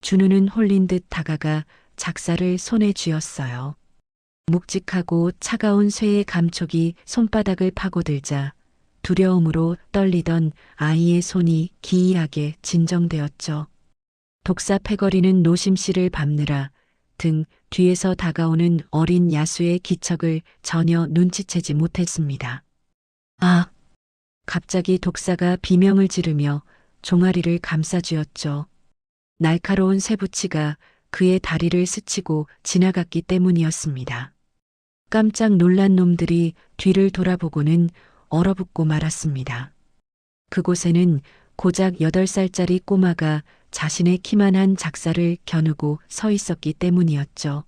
[SPEAKER 2] 준우는 홀린 듯 다가가 작살을 손에 쥐었어요. 묵직하고 차가운 쇠의 감촉이 손바닥을 파고들자 두려움으로 떨리던 아이의 손이 기이하게 진정되었죠. 독사 패거리는 노심 씨를 밟느라 등 뒤에서 다가오는 어린 야수의 기척을 전혀 눈치채지 못했습니다. 아! 갑자기 독사가 비명을 지르며 종아리를 감싸쥐었죠. 날카로운 쇠붙이가 그의 다리를 스치고 지나갔기 때문이었습니다. 깜짝 놀란 놈들이 뒤를 돌아보고는 얼어붙고 말았습니다. 그곳에는 고작 8살짜리 꼬마가 자신의 키만한 작사를 겨누고 서 있었기 때문이었죠.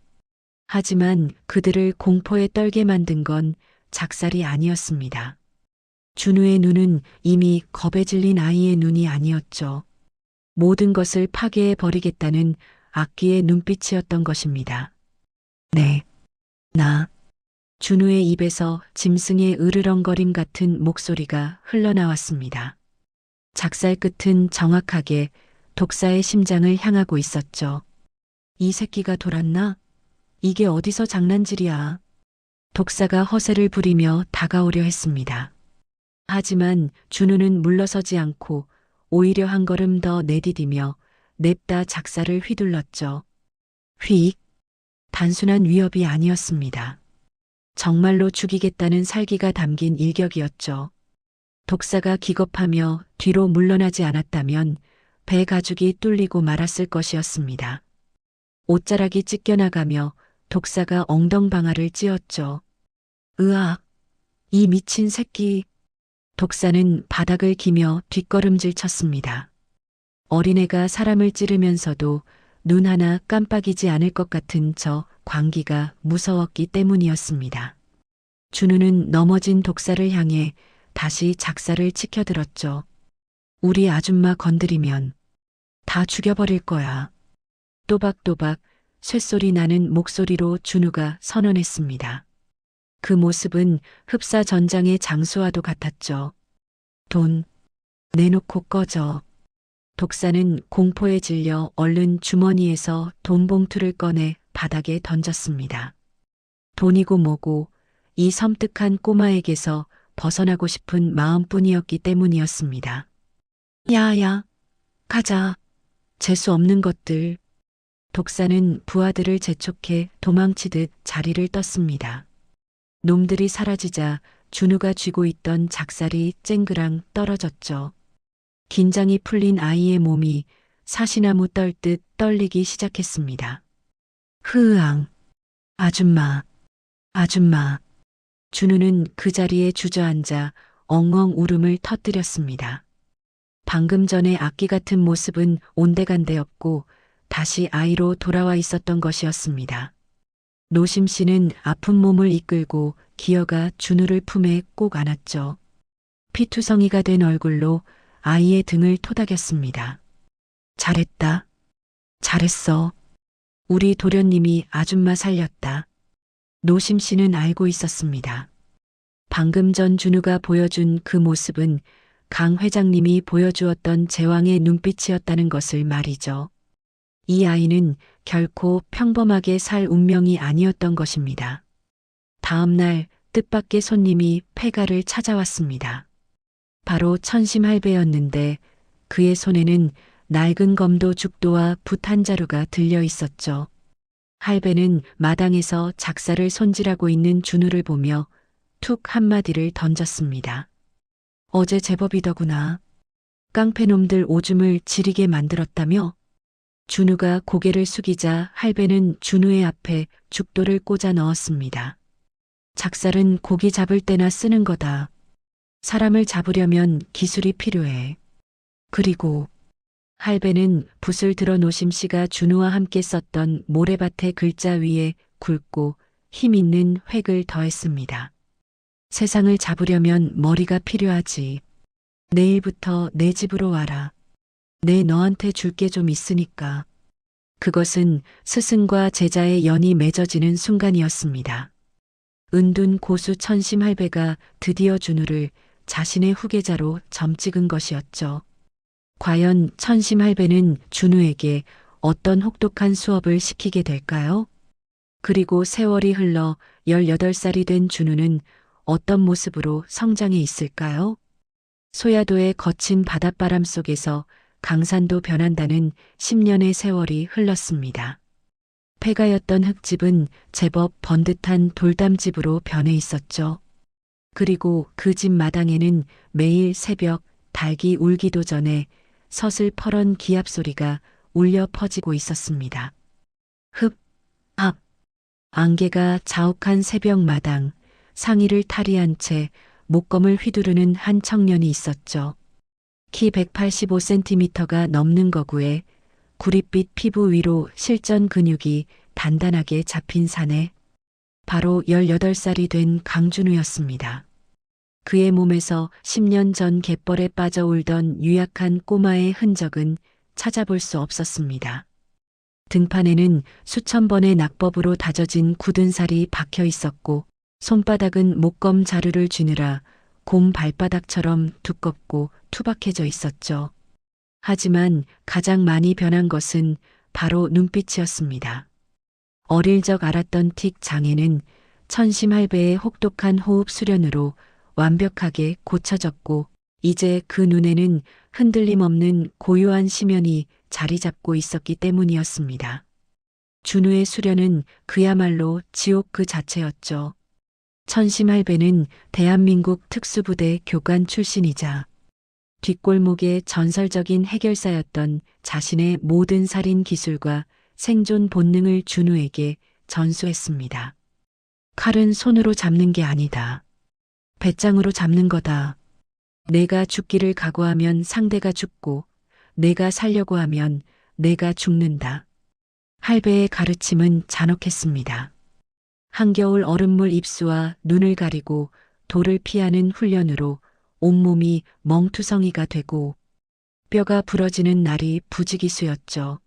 [SPEAKER 2] 하지만 그들을 공포에 떨게 만든 건 작살이 아니었습니다. 준우의 눈은 이미 겁에 질린 아이의 눈이 아니었죠. 모든 것을 파괴해 버리겠다는 악기의 눈빛이었던 것입니다. 네, 나. 준우의 입에서 짐승의 으르렁거림 같은 목소리가 흘러나왔습니다. 작살 끝은 정확하게 독사의 심장을 향하고 있었죠. 이 새끼가 돌았나? 이게 어디서 장난질이야. 독사가 허세를 부리며 다가오려 했습니다. 하지만 준우는 물러서지 않고 오히려 한 걸음 더 내디디며 냅다 작사를 휘둘렀죠. 휙! 단순한 위협이 아니었습니다. 정말로 죽이겠다는 살기가 담긴 일격이었죠. 독사가 기겁하며 뒤로 물러나지 않았다면 배 가죽이 뚫리고 말았을 것이었습니다. 옷자락이 찢겨나가며 독사가 엉덩방아를 찧었죠. 으악! 이 미친 새끼! 독사는 바닥을 기며 뒷걸음질 쳤습니다. 어린애가 사람을 찌르면서도 눈 하나 깜빡이지 않을 것 같은 저 광기가 무서웠기 때문이었습니다. 준우는 넘어진 독사를 향해 다시 작사를 치켜들었죠. 우리 아줌마 건드리면 다 죽여버릴 거야. 또박또박 쇳소리 나는 목소리로 준우가 선언했습니다. 그 모습은 흡사 전장의 장수와도 같았죠. 돈 내놓고 꺼져. 독사는 공포에 질려 얼른 주머니에서 돈 봉투를 꺼내 바닥에 던졌습니다. 돈이고 뭐고 이 섬뜩한 꼬마에게서 벗어나고 싶은 마음뿐이었기 때문이었습니다. 야야, 가자. 재수 없는 것들. 독사는 부하들을 재촉해 도망치듯 자리를 떴습니다. 놈들이 사라지자 준우가 쥐고 있던 작살이 쨍그랑 떨어졌죠. 긴장이 풀린 아이의 몸이 사시나무 떨듯 떨리기 시작했습니다. 흐으앙. 아줌마, 아줌마. 준우는 그 자리에 주저앉아 엉엉 울음을 터뜨렸습니다. 방금 전에 악기 같은 모습은 온데간데없고 다시 아이로 돌아와 있었던 것이었습니다. 노심 씨는 아픈 몸을 이끌고 기어가 준우를 품에 꼭 안았죠. 피투성이가 된 얼굴로 아이의 등을 토닥였습니다. 잘했다. 잘했어. 우리 도련님이 아줌마 살렸다. 노심 씨는 알고 있었습니다. 방금 전 준우가 보여준 그 모습은 강 회장님이 보여주었던 제왕의 눈빛이었다는 것을 말이죠. 이 아이는 결코 평범하게 살 운명이 아니었던 것입니다. 다음 날 뜻밖의 손님이 폐가를 찾아왔습니다. 바로 천심 할배였는데 그의 손에는 낡은 검도 죽도와 붓 한 자루가 들려 있었죠. 할배는 마당에서 작사를 손질하고 있는 준우를 보며 툭 한마디를 던졌습니다. 어제 제법이더구나. 깡패놈들 오줌을 지리게 만들었다며? 준우가 고개를 숙이자 할배는 준우의 앞에 죽도를 꽂아 넣었습니다. 작살은 고기 잡을 때나 쓰는 거다. 사람을 잡으려면 기술이 필요해. 그리고 할배는 붓을 들어 노심 씨가 준우와 함께 썼던 모래밭의 글자 위에 굵고 힘 있는 획을 더했습니다. 세상을 잡으려면 머리가 필요하지. 내일부터 내 집으로 와라. 내 너한테 줄 게 좀 있으니까. 그것은 스승과 제자의 연이 맺어지는 순간이었습니다. 은둔 고수 천심 할배가 드디어 준우를 자신의 후계자로 점찍은 것이었죠. 과연 천심 할배는 준우에게 어떤 혹독한 수업을 시키게 될까요? 그리고 세월이 흘러 18살이 된 준우는 어떤 모습으로 성장해 있을까요? 소야도의 거친 바닷바람 속에서 강산도 변한다는 10년의 세월이 흘렀습니다. 폐가였던 흙집은 제법 번듯한 돌담집으로 변해 있었죠. 그리고 그 집 마당에는 매일 새벽 닭이 울기도 전에 서슬퍼런 기합 소리가 울려 퍼지고 있었습니다. 흡, 합. 안개가 자욱한 새벽 마당, 상의를 탈의한 채 목검을 휘두르는 한 청년이 있었죠. 키 185cm가 넘는 거구에 구릿빛 피부 위로 실전 근육이 단단하게 잡힌 사내. 바로 18살이 된 강준우였습니다. 그의 몸에서 10년 전 갯벌에 빠져 울던 유약한 꼬마의 흔적은 찾아볼 수 없었습니다. 등판에는 수천 번의 낙법으로 다져진 굳은 살이 박혀 있었고 손바닥은 목검 자루를 쥐느라 곰 발바닥처럼 두껍고 투박해져 있었죠. 하지만 가장 많이 변한 것은 바로 눈빛이었습니다. 어릴 적 알았던 틱 장애는 천심 할배의 혹독한 호흡 수련으로 완벽하게 고쳐졌고 이제 그 눈에는 흔들림 없는 고요한 심연이 자리 잡고 있었기 때문이었습니다. 준우의 수련은 그야말로 지옥 그 자체였죠. 천심 할배는 대한민국 특수부대 교관 출신이자 뒷골목의 전설적인 해결사였던 자신의 모든 살인 기술과 생존 본능을 준우에게 전수했습니다. 칼은 손으로 잡는 게 아니다. 배짱으로 잡는 거다. 내가 죽기를 각오하면 상대가 죽고 내가 살려고 하면 내가 죽는다. 할배의 가르침은 잔혹했습니다. 한겨울 얼음물 입수와 눈을 가리고 돌을 피하는 훈련으로 온몸이 멍투성이가 되고 뼈가 부러지는 날이 부지기수였죠.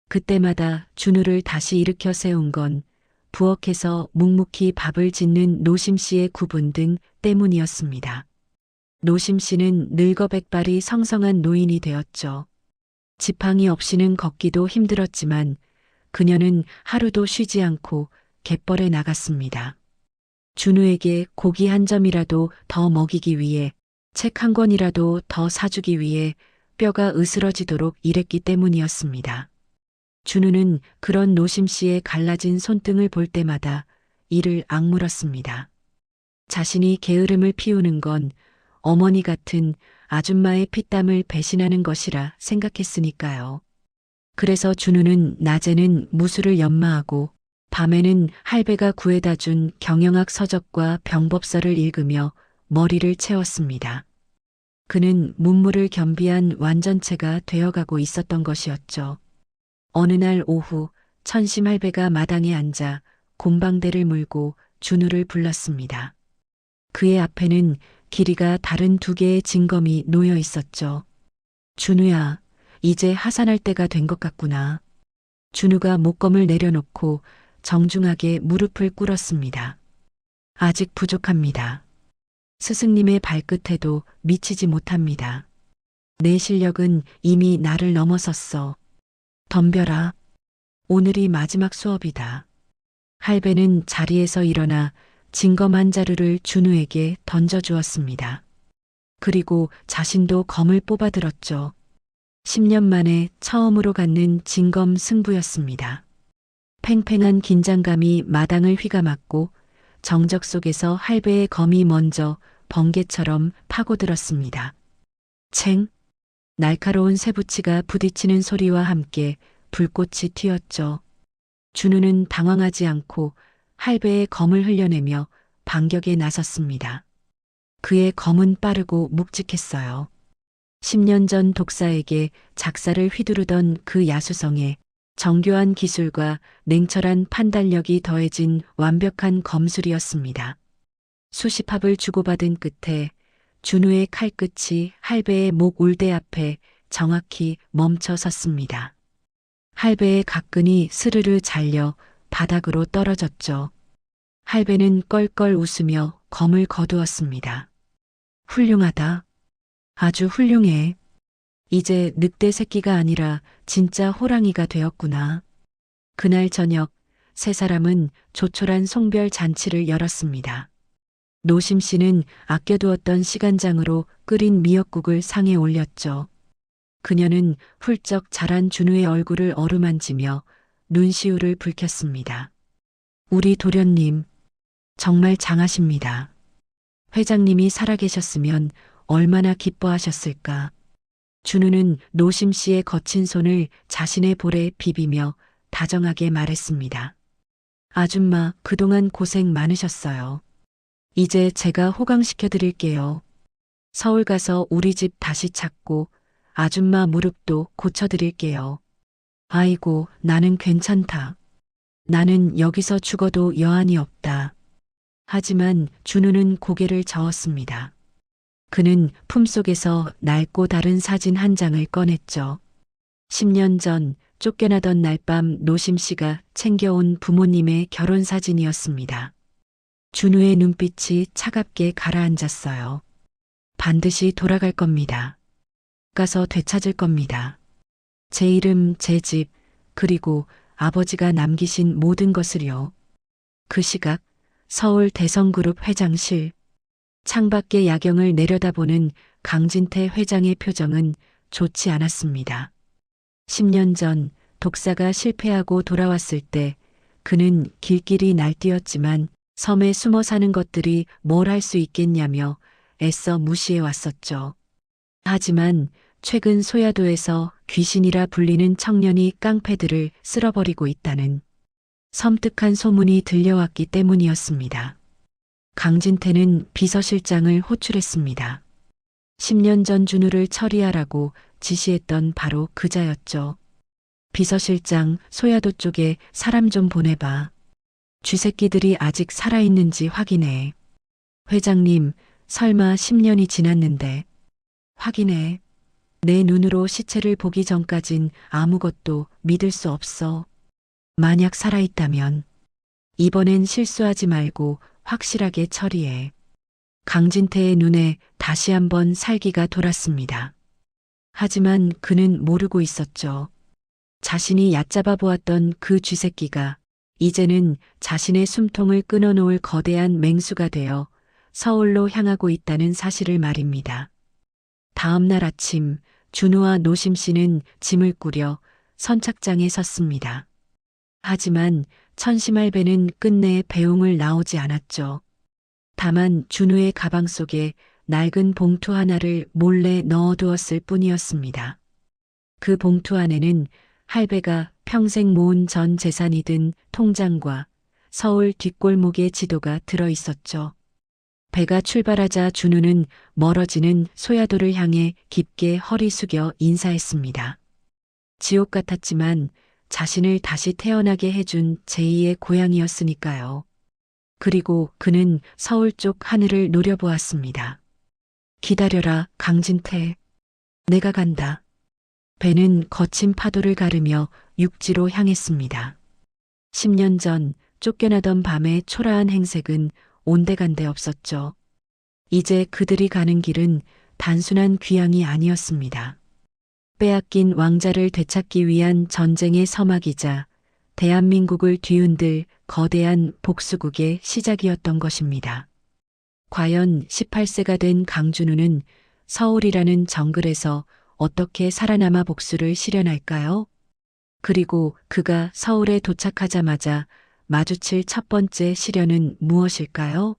[SPEAKER 2] 그때마다 준우를 다시 일으켜 세운 건 부엌에서 묵묵히 밥을 짓는 노심 씨의 구분 등 때문이었습니다. 노심 씨는 늙어 백발이 성성한 노인이 되었죠. 지팡이 없이는 걷기도 힘들었지만 그녀는 하루도 쉬지 않고 갯벌에 나갔습니다. 준우에게 고기 한 점이라도 더 먹이기 위해, 책 한 권이라도 더 사주기 위해 뼈가 으스러지도록 일했기 때문이었습니다. 준우는 그런 노심 씨의 갈라진 손등을 볼 때마다 이를 악물었습니다. 자신이 게으름을 피우는 건 어머니 같은 아줌마의 피땀을 배신하는 것이라 생각했으니까요. 그래서 준우는 낮에는 무술을 연마하고 밤에는 할배가 구해다 준 경영학 서적과 병법서를 읽으며 머리를 채웠습니다. 그는 문무를 겸비한 완전체가 되어가고 있었던 것이었죠. 어느 날 오후 천심 할배가 마당에 앉아 곰방대를 물고 준우를 불렀습니다. 그의 앞에는 길이가 다른 두 개의 징검이 놓여 있었죠. 준우야, 이제 하산할 때가 된 것 같구나. 준우가 목검을 내려놓고 정중하게 무릎을 꿇었습니다. 아직 부족합니다. 스승님의 발끝에도 미치지 못합니다. 내 실력은 이미 나를 넘어섰어. 덤벼라. 오늘이 마지막 수업이다. 할배는 자리에서 일어나 징검 한 자루를 준우에게 던져주었습니다. 그리고 자신도 검을 뽑아들었죠. 10년 만에 처음으로 갖는 징검 승부였습니다. 팽팽한 긴장감이 마당을 휘감았고 정적 속에서 할배의 검이 먼저 번개처럼 파고들었습니다. 챙! 날카로운 쇠붙이가 부딪히는 소리와 함께 불꽃이 튀었죠. 준우는 당황하지 않고 할배의 검을 흘려내며 반격에 나섰습니다. 그의 검은 빠르고 묵직했어요. 10년 전 독사에게 작사를 휘두르던 그 야수성에 정교한 기술과 냉철한 판단력이 더해진 완벽한 검술이었습니다. 수십 합을 주고받은 끝에 준우의 칼끝이 할배의 목 울대 앞에 정확히 멈춰 섰습니다. 할배의 각근이 스르르 잘려 바닥으로 떨어졌죠. 할배는 껄껄 웃으며 검을 거두었습니다. 훌륭하다. 아주 훌륭해. 이제 늑대 새끼가 아니라 진짜 호랑이가 되었구나. 그날 저녁 세 사람은 조촐한 송별 잔치를 열었습니다. 노심 씨는 아껴두었던 시간장으로 끓인 미역국을 상에 올렸죠. 그녀는 훌쩍 자란 준우의 얼굴을 어루만지며 눈시울을 붉혔습니다. 우리 도련님, 정말 장하십니다. 회장님이 살아계셨으면 얼마나 기뻐하셨을까. 준우는 노심 씨의 거친 손을 자신의 볼에 비비며 다정하게 말했습니다. 아줌마, 그동안 고생 많으셨어요. 이제 제가 호강시켜 드릴게요. 서울 가서 우리 집 다시 찾고 아줌마 무릎도 고쳐 드릴게요. 아이고, 나는 괜찮다. 나는 여기서 죽어도 여한이 없다. 하지만 준우는 고개를 저었습니다. 그는 품속에서 낡고 다른 사진 한 장을 꺼냈죠. 10년 전 쫓겨나던 날 밤 노심 씨가 챙겨온 부모님의 결혼 사진이었습니다. 준우의 눈빛이 차갑게 가라앉았어요. 반드시 돌아갈 겁니다. 가서 되찾을 겁니다. 제 이름, 제 집, 그리고 아버지가 남기신 모든 것을요. 그 시각 서울 대성그룹 회장실. 창밖의 야경을 내려다보는 강진태 회장의 표정은 좋지 않았습니다. 10년 전 독사가 실패하고 돌아왔을 때 그는 길길이 날뛰었지만 섬에 숨어 사는 것들이 뭘 할 수 있겠냐며 애써 무시해 왔었죠. 하지만 최근 소야도에서 귀신이라 불리는 청년이 깡패들을 쓸어버리고 있다는 섬뜩한 소문이 들려왔기 때문이었습니다. 강진태는 비서실장을 호출했습니다. 10년 전 준우를 처리하라고 지시했던 바로 그자였죠. 비서실장, 소야도 쪽에 사람 좀 보내봐. 쥐새끼들이 아직 살아있는지 확인해. 회장님, 설마 10년이 지났는데. 확인해. 내 눈으로 시체를 보기 전까진 아무것도 믿을 수 없어. 만약 살아있다면 이번엔 실수하지 말고 확실하게 처리해. 강진태의 눈에 다시 한번 살기가 돌았습니다. 하지만 그는 모르고 있었죠. 자신이 얕잡아 보았던 그 쥐새끼가 이제는 자신의 숨통을 끊어놓을 거대한 맹수가 되어 서울로 향하고 있다는 사실을 말입니다. 다음 날 아침 준우와 노심 씨는 짐을 꾸려 선착장에 섰습니다. 하지만 천심할배는 끝내 배웅을 나오지 않았죠. 다만 준우의 가방 속에 낡은 봉투 하나를 몰래 넣어두었을 뿐이었습니다. 그 봉투 안에는 할배가 평생 모은 전 재산이 든 통장과 서울 뒷골목의 지도가 들어 있었죠. 배가 출발하자 준우는 멀어지는 소야도를 향해 깊게 허리 숙여 인사했습니다. 지옥 같았지만 자신을 다시 태어나게 해준 제2의 고향이었으니까요. 그리고 그는 서울 쪽 하늘을 노려보았습니다. 기다려라, 강진태. 내가 간다. 배는 거친 파도를 가르며 육지로 향했습니다. 10년 전 쫓겨나던 밤의 초라한 행색은 온데간데 없었죠. 이제 그들이 가는 길은 단순한 귀향이 아니었습니다. 빼앗긴 왕자를 되찾기 위한 전쟁의 서막이자 대한민국을 뒤흔들 거대한 복수국의 시작이었던 것입니다. 과연 18세가 된 강준우는 서울이라는 정글에서 어떻게 살아남아 복수를 실현할까요? 그리고 그가 서울에 도착하자마자 마주칠 첫 번째 시련은 무엇일까요?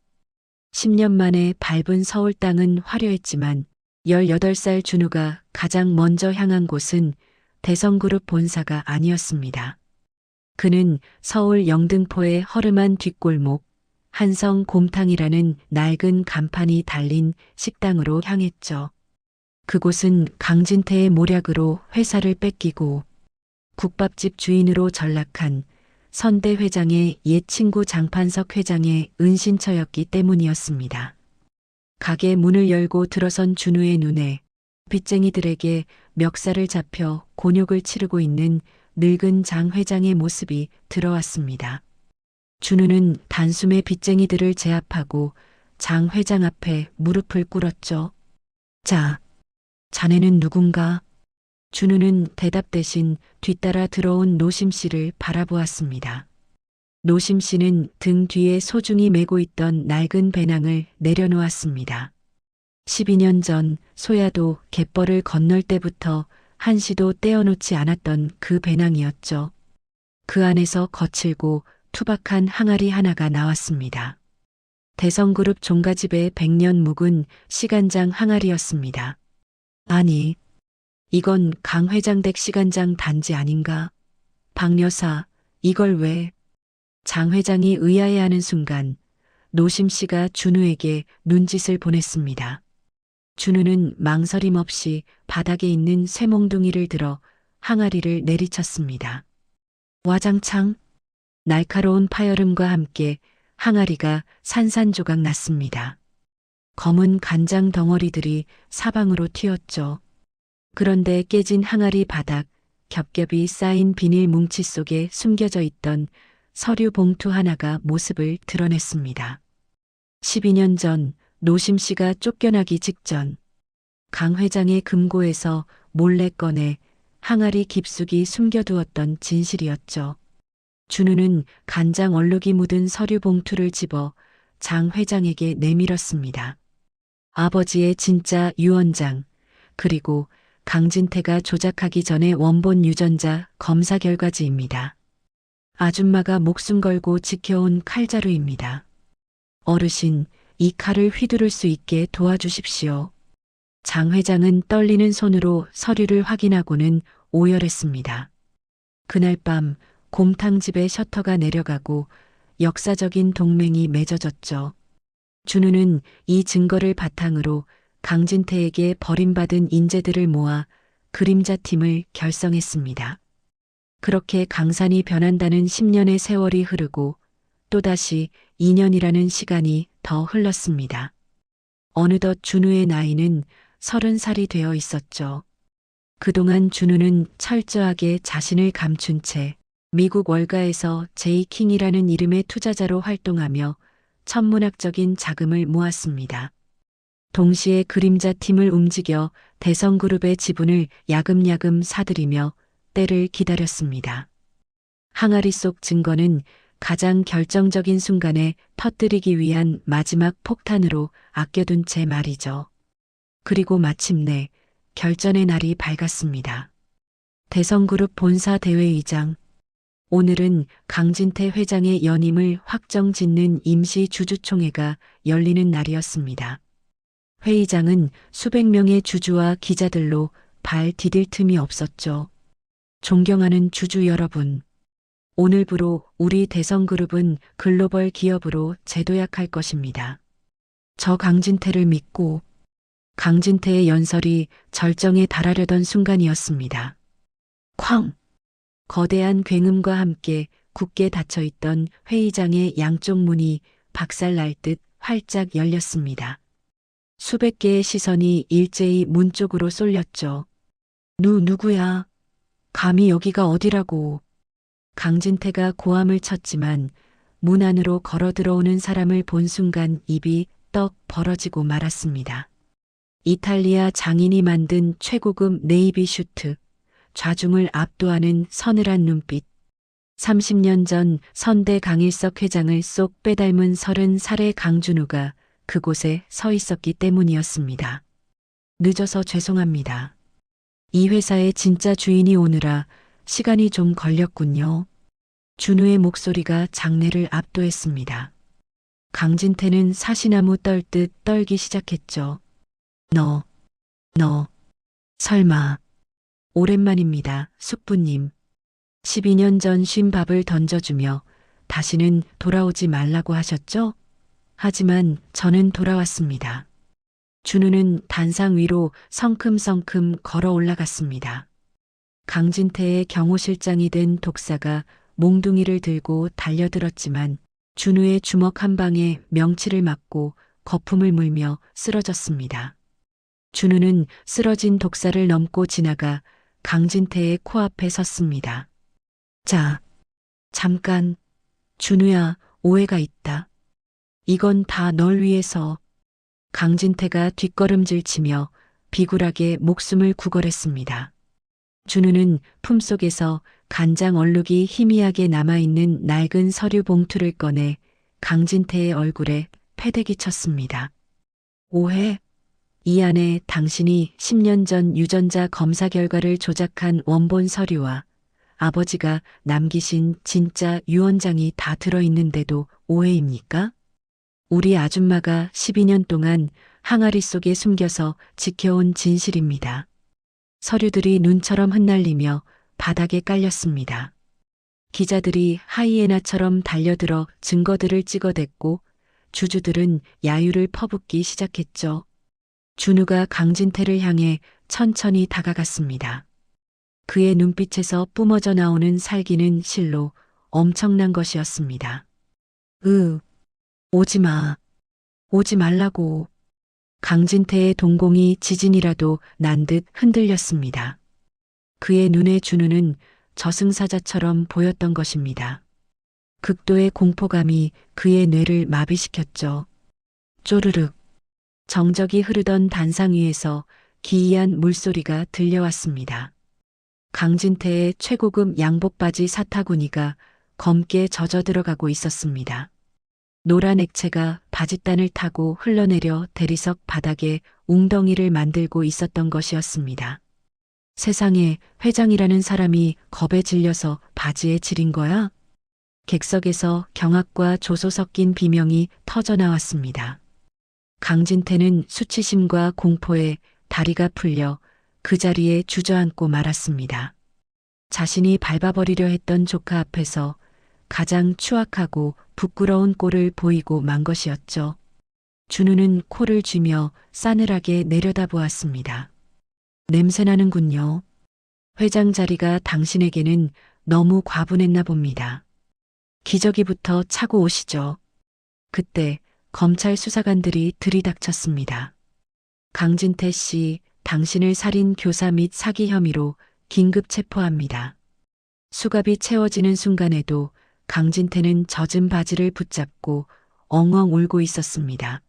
[SPEAKER 2] 10년 만에 밟은 서울 땅은 화려했지만 18살 준우가 가장 먼저 향한 곳은 대성그룹 본사가 아니었습니다. 그는 서울 영등포의 허름한 뒷골목 한성 곰탕이라는 낡은 간판이 달린 식당으로 향했죠. 그곳은 강진태의 모략으로 회사를 뺏기고 국밥집 주인으로 전락한 선대 회장의 옛 친구 장판석 회장의 은신처였기 때문이었습니다. 가게 문을 열고 들어선 준우의 눈에 빚쟁이들에게 멱살을 잡혀 곤욕을 치르고 있는 늙은 장 회장의 모습이 들어왔습니다. 준우는 단숨에 빚쟁이들을 제압하고 장 회장 앞에 무릎을 꿇었죠. 자, 자네는 누군가? 준우는 대답 대신 뒤따라 들어온 노심 씨를 바라보았습니다. 노심 씨는 등 뒤에 소중히 메고 있던 낡은 배낭을 내려놓았습니다. 12년 전 소야도 갯벌을 건널 때부터 한시도 떼어놓지 않았던 그 배낭이었죠. 그 안에서 거칠고 투박한 항아리 하나가 나왔습니다. 대성그룹 종가집의 100년 묵은 시간장 항아리였습니다. 아니, 이건 강 회장 댁 시간장 단지 아닌가? 박 여사, 이걸 왜? 장 회장이 의아해하는 순간 노심 씨가 준우에게 눈짓을 보냈습니다. 준우는 망설임 없이 바닥에 있는 쇠몽둥이를 들어 항아리를 내리쳤습니다. 와장창, 날카로운 파열음과 함께 항아리가 산산조각 났습니다. 검은 간장 덩어리들이 사방으로 튀었죠. 그런데 깨진 항아리 바닥, 겹겹이 쌓인 비닐 뭉치 속에 숨겨져 있던 서류 봉투 하나가 모습을 드러냈습니다. 12년 전 노심 씨가 쫓겨나기 직전 강 회장의 금고에서 몰래 꺼내 항아리 깊숙이 숨겨두었던 진실이었죠. 준우는 간장 얼룩이 묻은 서류 봉투를 집어 장 회장에게 내밀었습니다. 아버지의 진짜 유언장, 그리고 강진태가 조작하기 전에 원본 유전자 검사 결과지입니다. 아줌마가 목숨 걸고 지켜온 칼자루입니다. 어르신, 이 칼을 휘두를 수 있게 도와주십시오. 장 회장은 떨리는 손으로 서류를 확인하고는 오열했습니다. 그날 밤 곰탕집의 셔터가 내려가고 역사적인 동맹이 맺어졌죠. 준우는 이 증거를 바탕으로 강진태에게 버림받은 인재들을 모아 그림자팀을 결성했습니다. 그렇게 강산이 변한다는 10년의 세월이 흐르고 또다시 2년이라는 시간이 더 흘렀습니다. 어느덧 준우의 나이는 30살이 되어 있었죠. 그동안 준우는 철저하게 자신을 감춘 채 미국 월가에서 제이킹이라는 이름의 투자자로 활동하며 천문학적인 자금을 모았습니다. 동시에 그림자 팀을 움직여 대성그룹의 지분을 야금야금 사들이며 때를 기다렸습니다. 항아리 속 증거는 가장 결정적인 순간에 터뜨리기 위한 마지막 폭탄으로 아껴둔 채 말이죠. 그리고 마침내 결전의 날이 밝았습니다. 대성그룹 본사 대회의장. 오늘은 강진태 회장의 연임을 확정짓는 임시 주주총회가 열리는 날이었습니다. 회의장은 수백 명의 주주와 기자들로 발 디딜 틈이 없었죠. 존경하는 주주 여러분, 오늘부로 우리 대성그룹은 글로벌 기업으로 재도약할 것입니다. 저 강진태를 믿고 강진태의 연설이 절정에 달하려던 순간이었습니다. 쾅! 거대한 굉음과 함께 굳게 닫혀있던 회의장의 양쪽 문이 박살날 듯 활짝 열렸습니다. 수백 개의 시선이 일제히 문 쪽으로 쏠렸죠. 누구야? 감히 여기가 어디라고. 강진태가 고함을 쳤지만 문 안으로 걸어 들어오는 사람을 본 순간 입이 떡 벌어지고 말았습니다. 이탈리아 장인이 만든 최고급 네이비 슈트, 좌중을 압도하는 서늘한 눈빛. 30년 전 선대 강일석 회장을 쏙 빼닮은 30살의 강준우가 그곳에 서 있었기 때문이었습니다. 늦어서 죄송합니다. 이 회사의 진짜 주인이 오느라 시간이 좀 걸렸군요. 준우의 목소리가 장내를 압도했습니다. 강진태는 사시나무 떨듯 떨기 시작했죠. 너, 설마. 오랜만입니다, 숙부님. 12년 전 쉰 밥을 던져주며 다시는 돌아오지 말라고 하셨죠? 하지만 저는 돌아왔습니다. 준우는 단상 위로 성큼성큼 걸어 올라갔습니다. 강진태의 경호실장이 된 독사가 몽둥이를 들고 달려들었지만 준우의 주먹 한 방에 명치를 맞고 거품을 물며 쓰러졌습니다. 준우는 쓰러진 독사를 넘고 지나가 강진태의 코앞에 섰습니다. 자, 잠깐. 준우야, 오해가 있다. 이건 다 널 위해서. 강진태가 뒷걸음질 치며 비굴하게 목숨을 구걸했습니다. 준우는 품속에서 간장 얼룩이 희미하게 남아있는 낡은 서류 봉투를 꺼내 강진태의 얼굴에 패대기 쳤습니다. 오해? 이 안에 당신이 10년 전 유전자 검사 결과를 조작한 원본 서류와 아버지가 남기신 진짜 유언장이 다 들어있는데도 오해입니까? 우리 아줌마가 12년 동안 항아리 속에 숨겨서 지켜온 진실입니다. 서류들이 눈처럼 흩날리며 바닥에 깔렸습니다. 기자들이 하이에나처럼 달려들어 증거들을 찍어댔고 주주들은 야유를 퍼붓기 시작했죠. 준우가 강진태를 향해 천천히 다가갔습니다. 그의 눈빛에서 뿜어져 나오는 살기는 실로 엄청난 것이었습니다. 오지 마. 오지 말라고. 강진태의 동공이 지진이라도 난 듯 흔들렸습니다. 그의 눈에 준우는 저승사자처럼 보였던 것입니다. 극도의 공포감이 그의 뇌를 마비시켰죠. 쪼르륵. 정적이 흐르던 단상 위에서 기이한 물소리가 들려왔습니다. 강진태의 최고급 양복바지 사타구니가 검게 젖어 들어가고 있었습니다. 노란 액체가 바짓단을 타고 흘러내려 대리석 바닥에 웅덩이를 만들고 있었던 것이었습니다. 세상에, 회장이라는 사람이 겁에 질려서 바지에 지린 거야? 객석에서 경악과 조소 섞인 비명이 터져 나왔습니다. 강진태는 수치심과 공포에 다리가 풀려 그 자리에 주저앉고 말았습니다. 자신이 밟아버리려 했던 조카 앞에서 가장 추악하고 부끄러운 꼴을 보이고 만 것이었죠. 준우는 코를 쥐며 싸늘하게 내려다보았습니다. 냄새나는군요. 회장 자리가 당신에게는 너무 과분했나 봅니다. 기저귀부터 차고 오시죠. 그때 검찰 수사관들이 들이닥쳤습니다. 강진태 씨, 당신을 살인 교사 및 사기 혐의로 긴급 체포합니다. 수갑이 채워지는 순간에도 강진태는 젖은 바지를 붙잡고 엉엉 울고 있었습니다.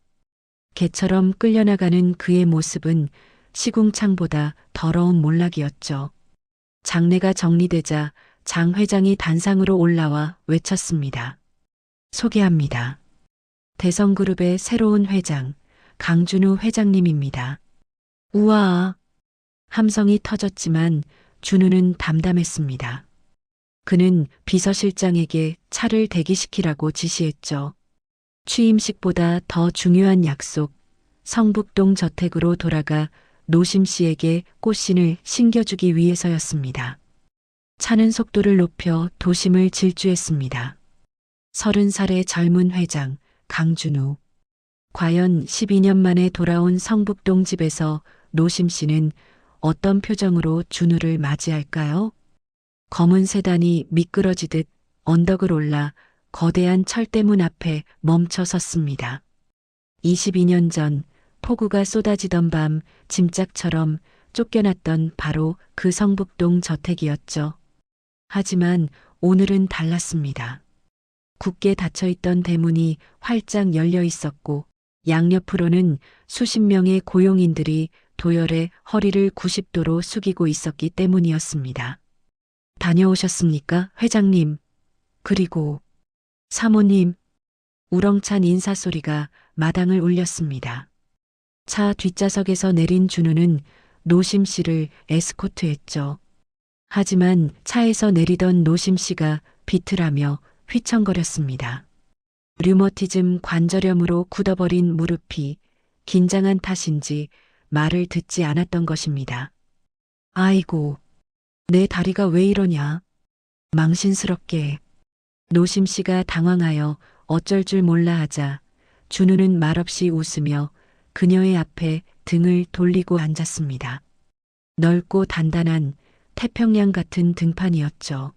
[SPEAKER 2] 개처럼 끌려나가는 그의 모습은 시궁창보다 더러운 몰락이었죠. 장례가 정리되자 장 회장이 단상으로 올라와 외쳤습니다. 소개합니다. 대성그룹의 새로운 회장, 강준우 회장님입니다. 우와! 함성이 터졌지만 준우는 담담했습니다. 그는 비서실장에게 차를 대기시키라고 지시했죠. 취임식보다 더 중요한 약속, 성북동 저택으로 돌아가 노심 씨에게 꽃신을 신겨주기 위해서였습니다. 차는 속도를 높여 도심을 질주했습니다. 30살의 젊은 회장 강준우. 과연 12년 만에 돌아온 성북동 집에서 노심 씨는 어떤 표정으로 준우를 맞이할까요? 검은 세단이 미끄러지듯 언덕을 올라 거대한 철대문 앞에 멈춰 섰습니다. 22년 전 폭우가 쏟아지던 밤 짐짝처럼 쫓겨났던 바로 그 성북동 저택이었죠. 하지만 오늘은 달랐습니다. 굳게 닫혀있던 대문이 활짝 열려 있었고 양옆으로는 수십 명의 고용인들이 도열에 허리를 90도로 숙이고 있었기 때문이었습니다. 다녀오셨습니까, 회장님? 그리고 사모님. 우렁찬 인사소리가 마당을 울렸습니다. 차 뒷좌석에서 내린 준우는 노심 씨를 에스코트했죠. 하지만 차에서 내리던 노심 씨가 비틀하며 휘청거렸습니다. 류머티즘 관절염으로 굳어버린 무릎이 긴장한 탓인지 말을 듣지 않았던 것입니다. 아이고, 내 다리가 왜 이러냐. 망신스럽게. 노심 씨가 당황하여 어쩔 줄 몰라 하자 준우는 말없이 웃으며 그녀의 앞에 등을 돌리고 앉았습니다. 넓고 단단한 태평양 같은 등판이었죠.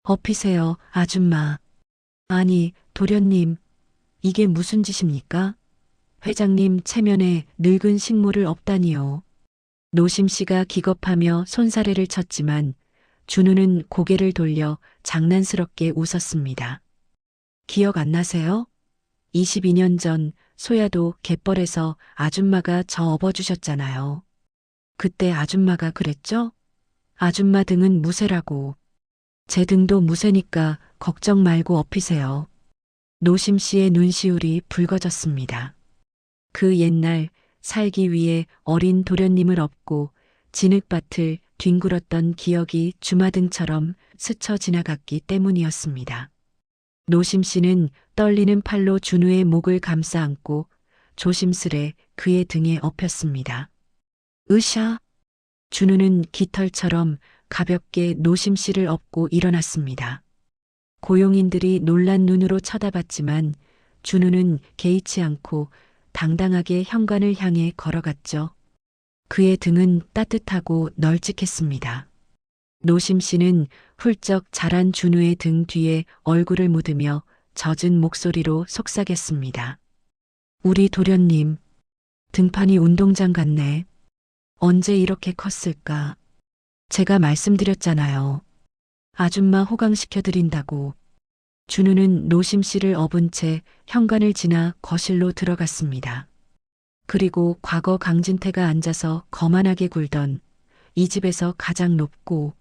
[SPEAKER 2] 업히세요, 아줌마. 아니, 도련님, 이게 무슨 짓입니까? 회장님 체면에 늙은 식모를 업다니요. 노심 씨가 기겁하며 손사래를 쳤지만 준우는 고개를 돌려 장난스럽게 웃었습니다. 기억 안 나세요? 22년 전 소야도 갯벌에서 아줌마가 저 업어주셨잖아요. 그때 아줌마가 그랬죠? 아줌마 등은 무쇠라고. 제 등도 무쇠니까 걱정 말고 업히세요. 노심 씨의 눈시울이 붉어졌습니다. 그 옛날 살기 위해 어린 도련님을 업고 진흙밭을 뒹굴었던 기억이 주마등처럼 스쳐 지나갔기 때문이었습니다. 노심 씨는 떨리는 팔로 준우의 목을 감싸 안고 조심스레 그의 등에 엎였습니다. 으쌰! 준우는 깃털처럼 가볍게 노심 씨를 업고 일어났습니다. 고용인들이 놀란 눈으로 쳐다봤지만 준우는 개의치 않고 당당하게 현관을 향해 걸어갔죠. 그의 등은 따뜻하고 널찍했습니다. 노심 씨는 훌쩍 자란 준우의 등 뒤에 얼굴을 묻으며 젖은 목소리로 속삭였습니다. 우리 도련님, 등판이 운동장 같네. 언제 이렇게 컸을까? 제가 말씀드렸잖아요. 아줌마 호강시켜드린다고. 준우는 노심 씨를 업은 채 현관을 지나 거실로 들어갔습니다. 그리고 과거 강진태가 앉아서 거만하게 굴던 이 집에서 가장 높고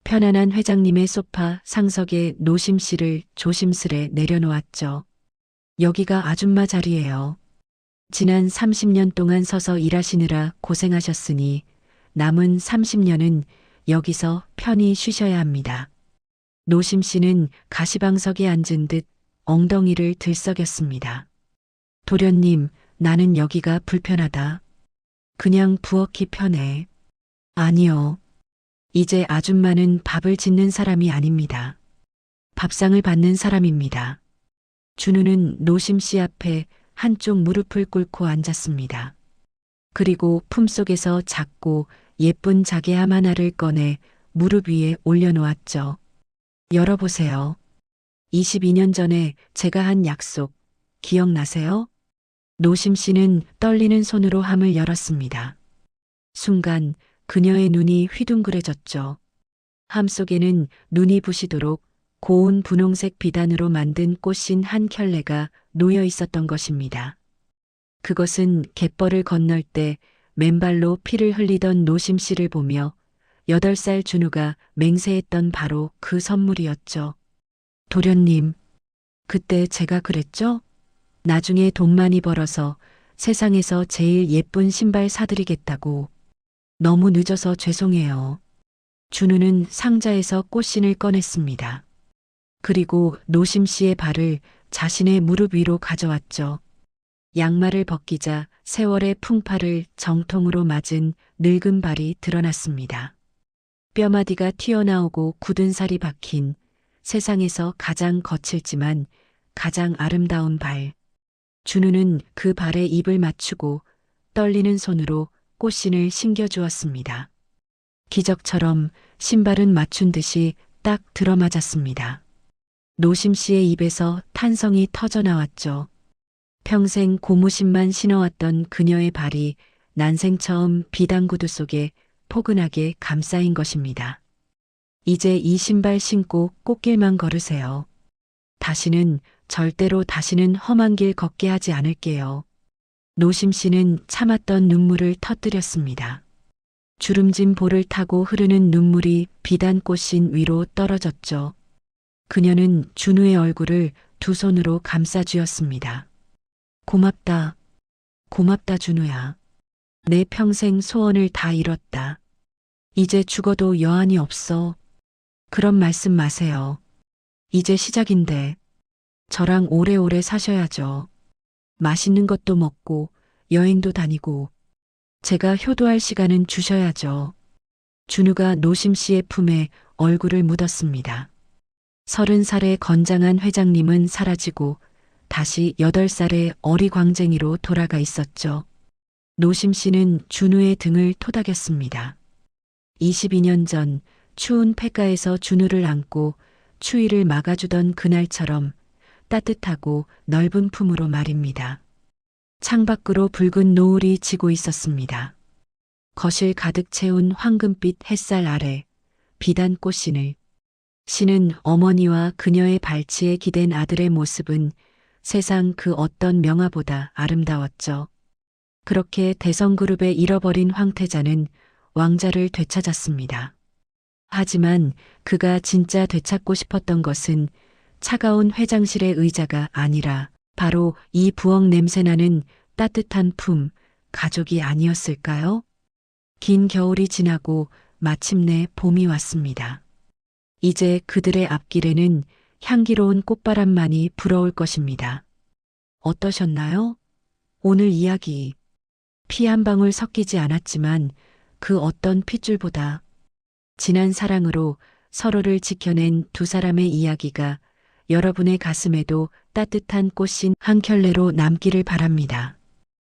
[SPEAKER 2] 편안한 회장님의 소파 상석에 노심 씨를 조심스레 내려놓았죠. 여기가 아줌마 자리예요. 지난 30년 동안 서서 일하시느라 고생하셨으니 남은 30년은 여기서 편히 쉬셔야 합니다. 노심 씨는 가시방석에 앉은 듯 엉덩이를 들썩였습니다. 도련님, 나는 여기가 불편하다. 그냥 부엌이 편해. 아니요. 이제 아줌마는 밥을 짓는 사람이 아닙니다. 밥상을 받는 사람입니다. 준우는 노심 씨 앞에 한쪽 무릎을 꿇고 앉았습니다. 그리고 품속에서 작고 예쁜 자개함 하나를 꺼내 무릎 위에 올려놓았죠. 열어보세요. 22년 전에 제가 한 약속 기억나세요? 노심 씨는 떨리는 손으로 함을 열었습니다. 순간 그녀의 눈이 휘둥그레졌죠. 함 속에는 눈이 부시도록 고운 분홍색 비단으로 만든 꽃신 한 켤레가 놓여 있었던 것입니다. 그것은 갯벌을 건널 때 맨발로 피를 흘리던 노심 씨를 보며 8살 준우가 맹세했던 바로 그 선물이었죠. 도련님, 그때 제가 그랬죠? 나중에 돈 많이 벌어서 세상에서 제일 예쁜 신발 사드리겠다고. 너무 늦어서 죄송해요. 준우는 상자에서 꽃신을 꺼냈습니다. 그리고 노심 씨의 발을 자신의 무릎 위로 가져왔죠. 양말을 벗기자 세월의 풍파를 정통으로 맞은 늙은 발이 드러났습니다. 뼈마디가 튀어나오고 굳은 살이 박힌 세상에서 가장 거칠지만 가장 아름다운 발. 준우는 그 발에 입을 맞추고 떨리는 손으로 꽃신을 신겨주었습니다. 기적처럼 신발은 맞춘 듯이 딱 들어맞았습니다. 노심 씨의 입에서 탄성이 터져 나왔죠. 평생 고무신만 신어왔던 그녀의 발이 난생 처음 비단구두 속에 포근하게 감싸인 것입니다. 이제 이 신발 신고 꽃길만 걸으세요. 절대로 다시는 험한 길 걷게 하지 않을게요. 노심 씨는 참았던 눈물을 터뜨렸습니다. 주름진 볼을 타고 흐르는 눈물이 비단 꽃신 위로 떨어졌죠. 그녀는 준우의 얼굴을 두 손으로 감싸 주었습니다. 고맙다. 고맙다, 준우야. 내 평생 소원을 다 이뤘다. 이제 죽어도 여한이 없어. 그런 말씀 마세요. 이제 시작인데. 저랑 오래오래 사셔야죠. 맛있는 것도 먹고 여행도 다니고 제가 효도할 시간은 주셔야죠. 준우가 노심 씨의 품에 얼굴을 묻었습니다. 30살의 건장한 회장님은 사라지고 다시 8살의 어리광쟁이로 돌아가 있었죠. 노심 씨는 준우의 등을 토닥였습니다. 22년 전 추운 폐가에서 준우를 안고 추위를 막아주던 그날처럼 따뜻하고 넓은 품으로 말입니다. 창밖으로 붉은 노을이 지고 있었습니다. 거실 가득 채운 황금빛 햇살 아래 비단 꽃신을 신은 어머니와 그녀의 발치에 기댄 아들의 모습은 세상 그 어떤 명화보다 아름다웠죠. 그렇게 대성그룹에 잃어버린 황태자는 왕자를 되찾았습니다. 하지만 그가 진짜 되찾고 싶었던 것은 차가운 회장실의 의자가 아니라 바로 이 부엌 냄새나는 따뜻한 품, 가족이 아니었을까요? 긴 겨울이 지나고 마침내 봄이 왔습니다. 이제 그들의 앞길에는 향기로운 꽃바람만이 불어올 것입니다. 어떠셨나요? 오늘 이야기. 피 한 방울 섞이지 않았지만 그 어떤 핏줄보다 진한 사랑으로 서로를 지켜낸 두 사람의 이야기가 여러분의 가슴에도 따뜻한 꽃신 한 켤레로 남기를 바랍니다.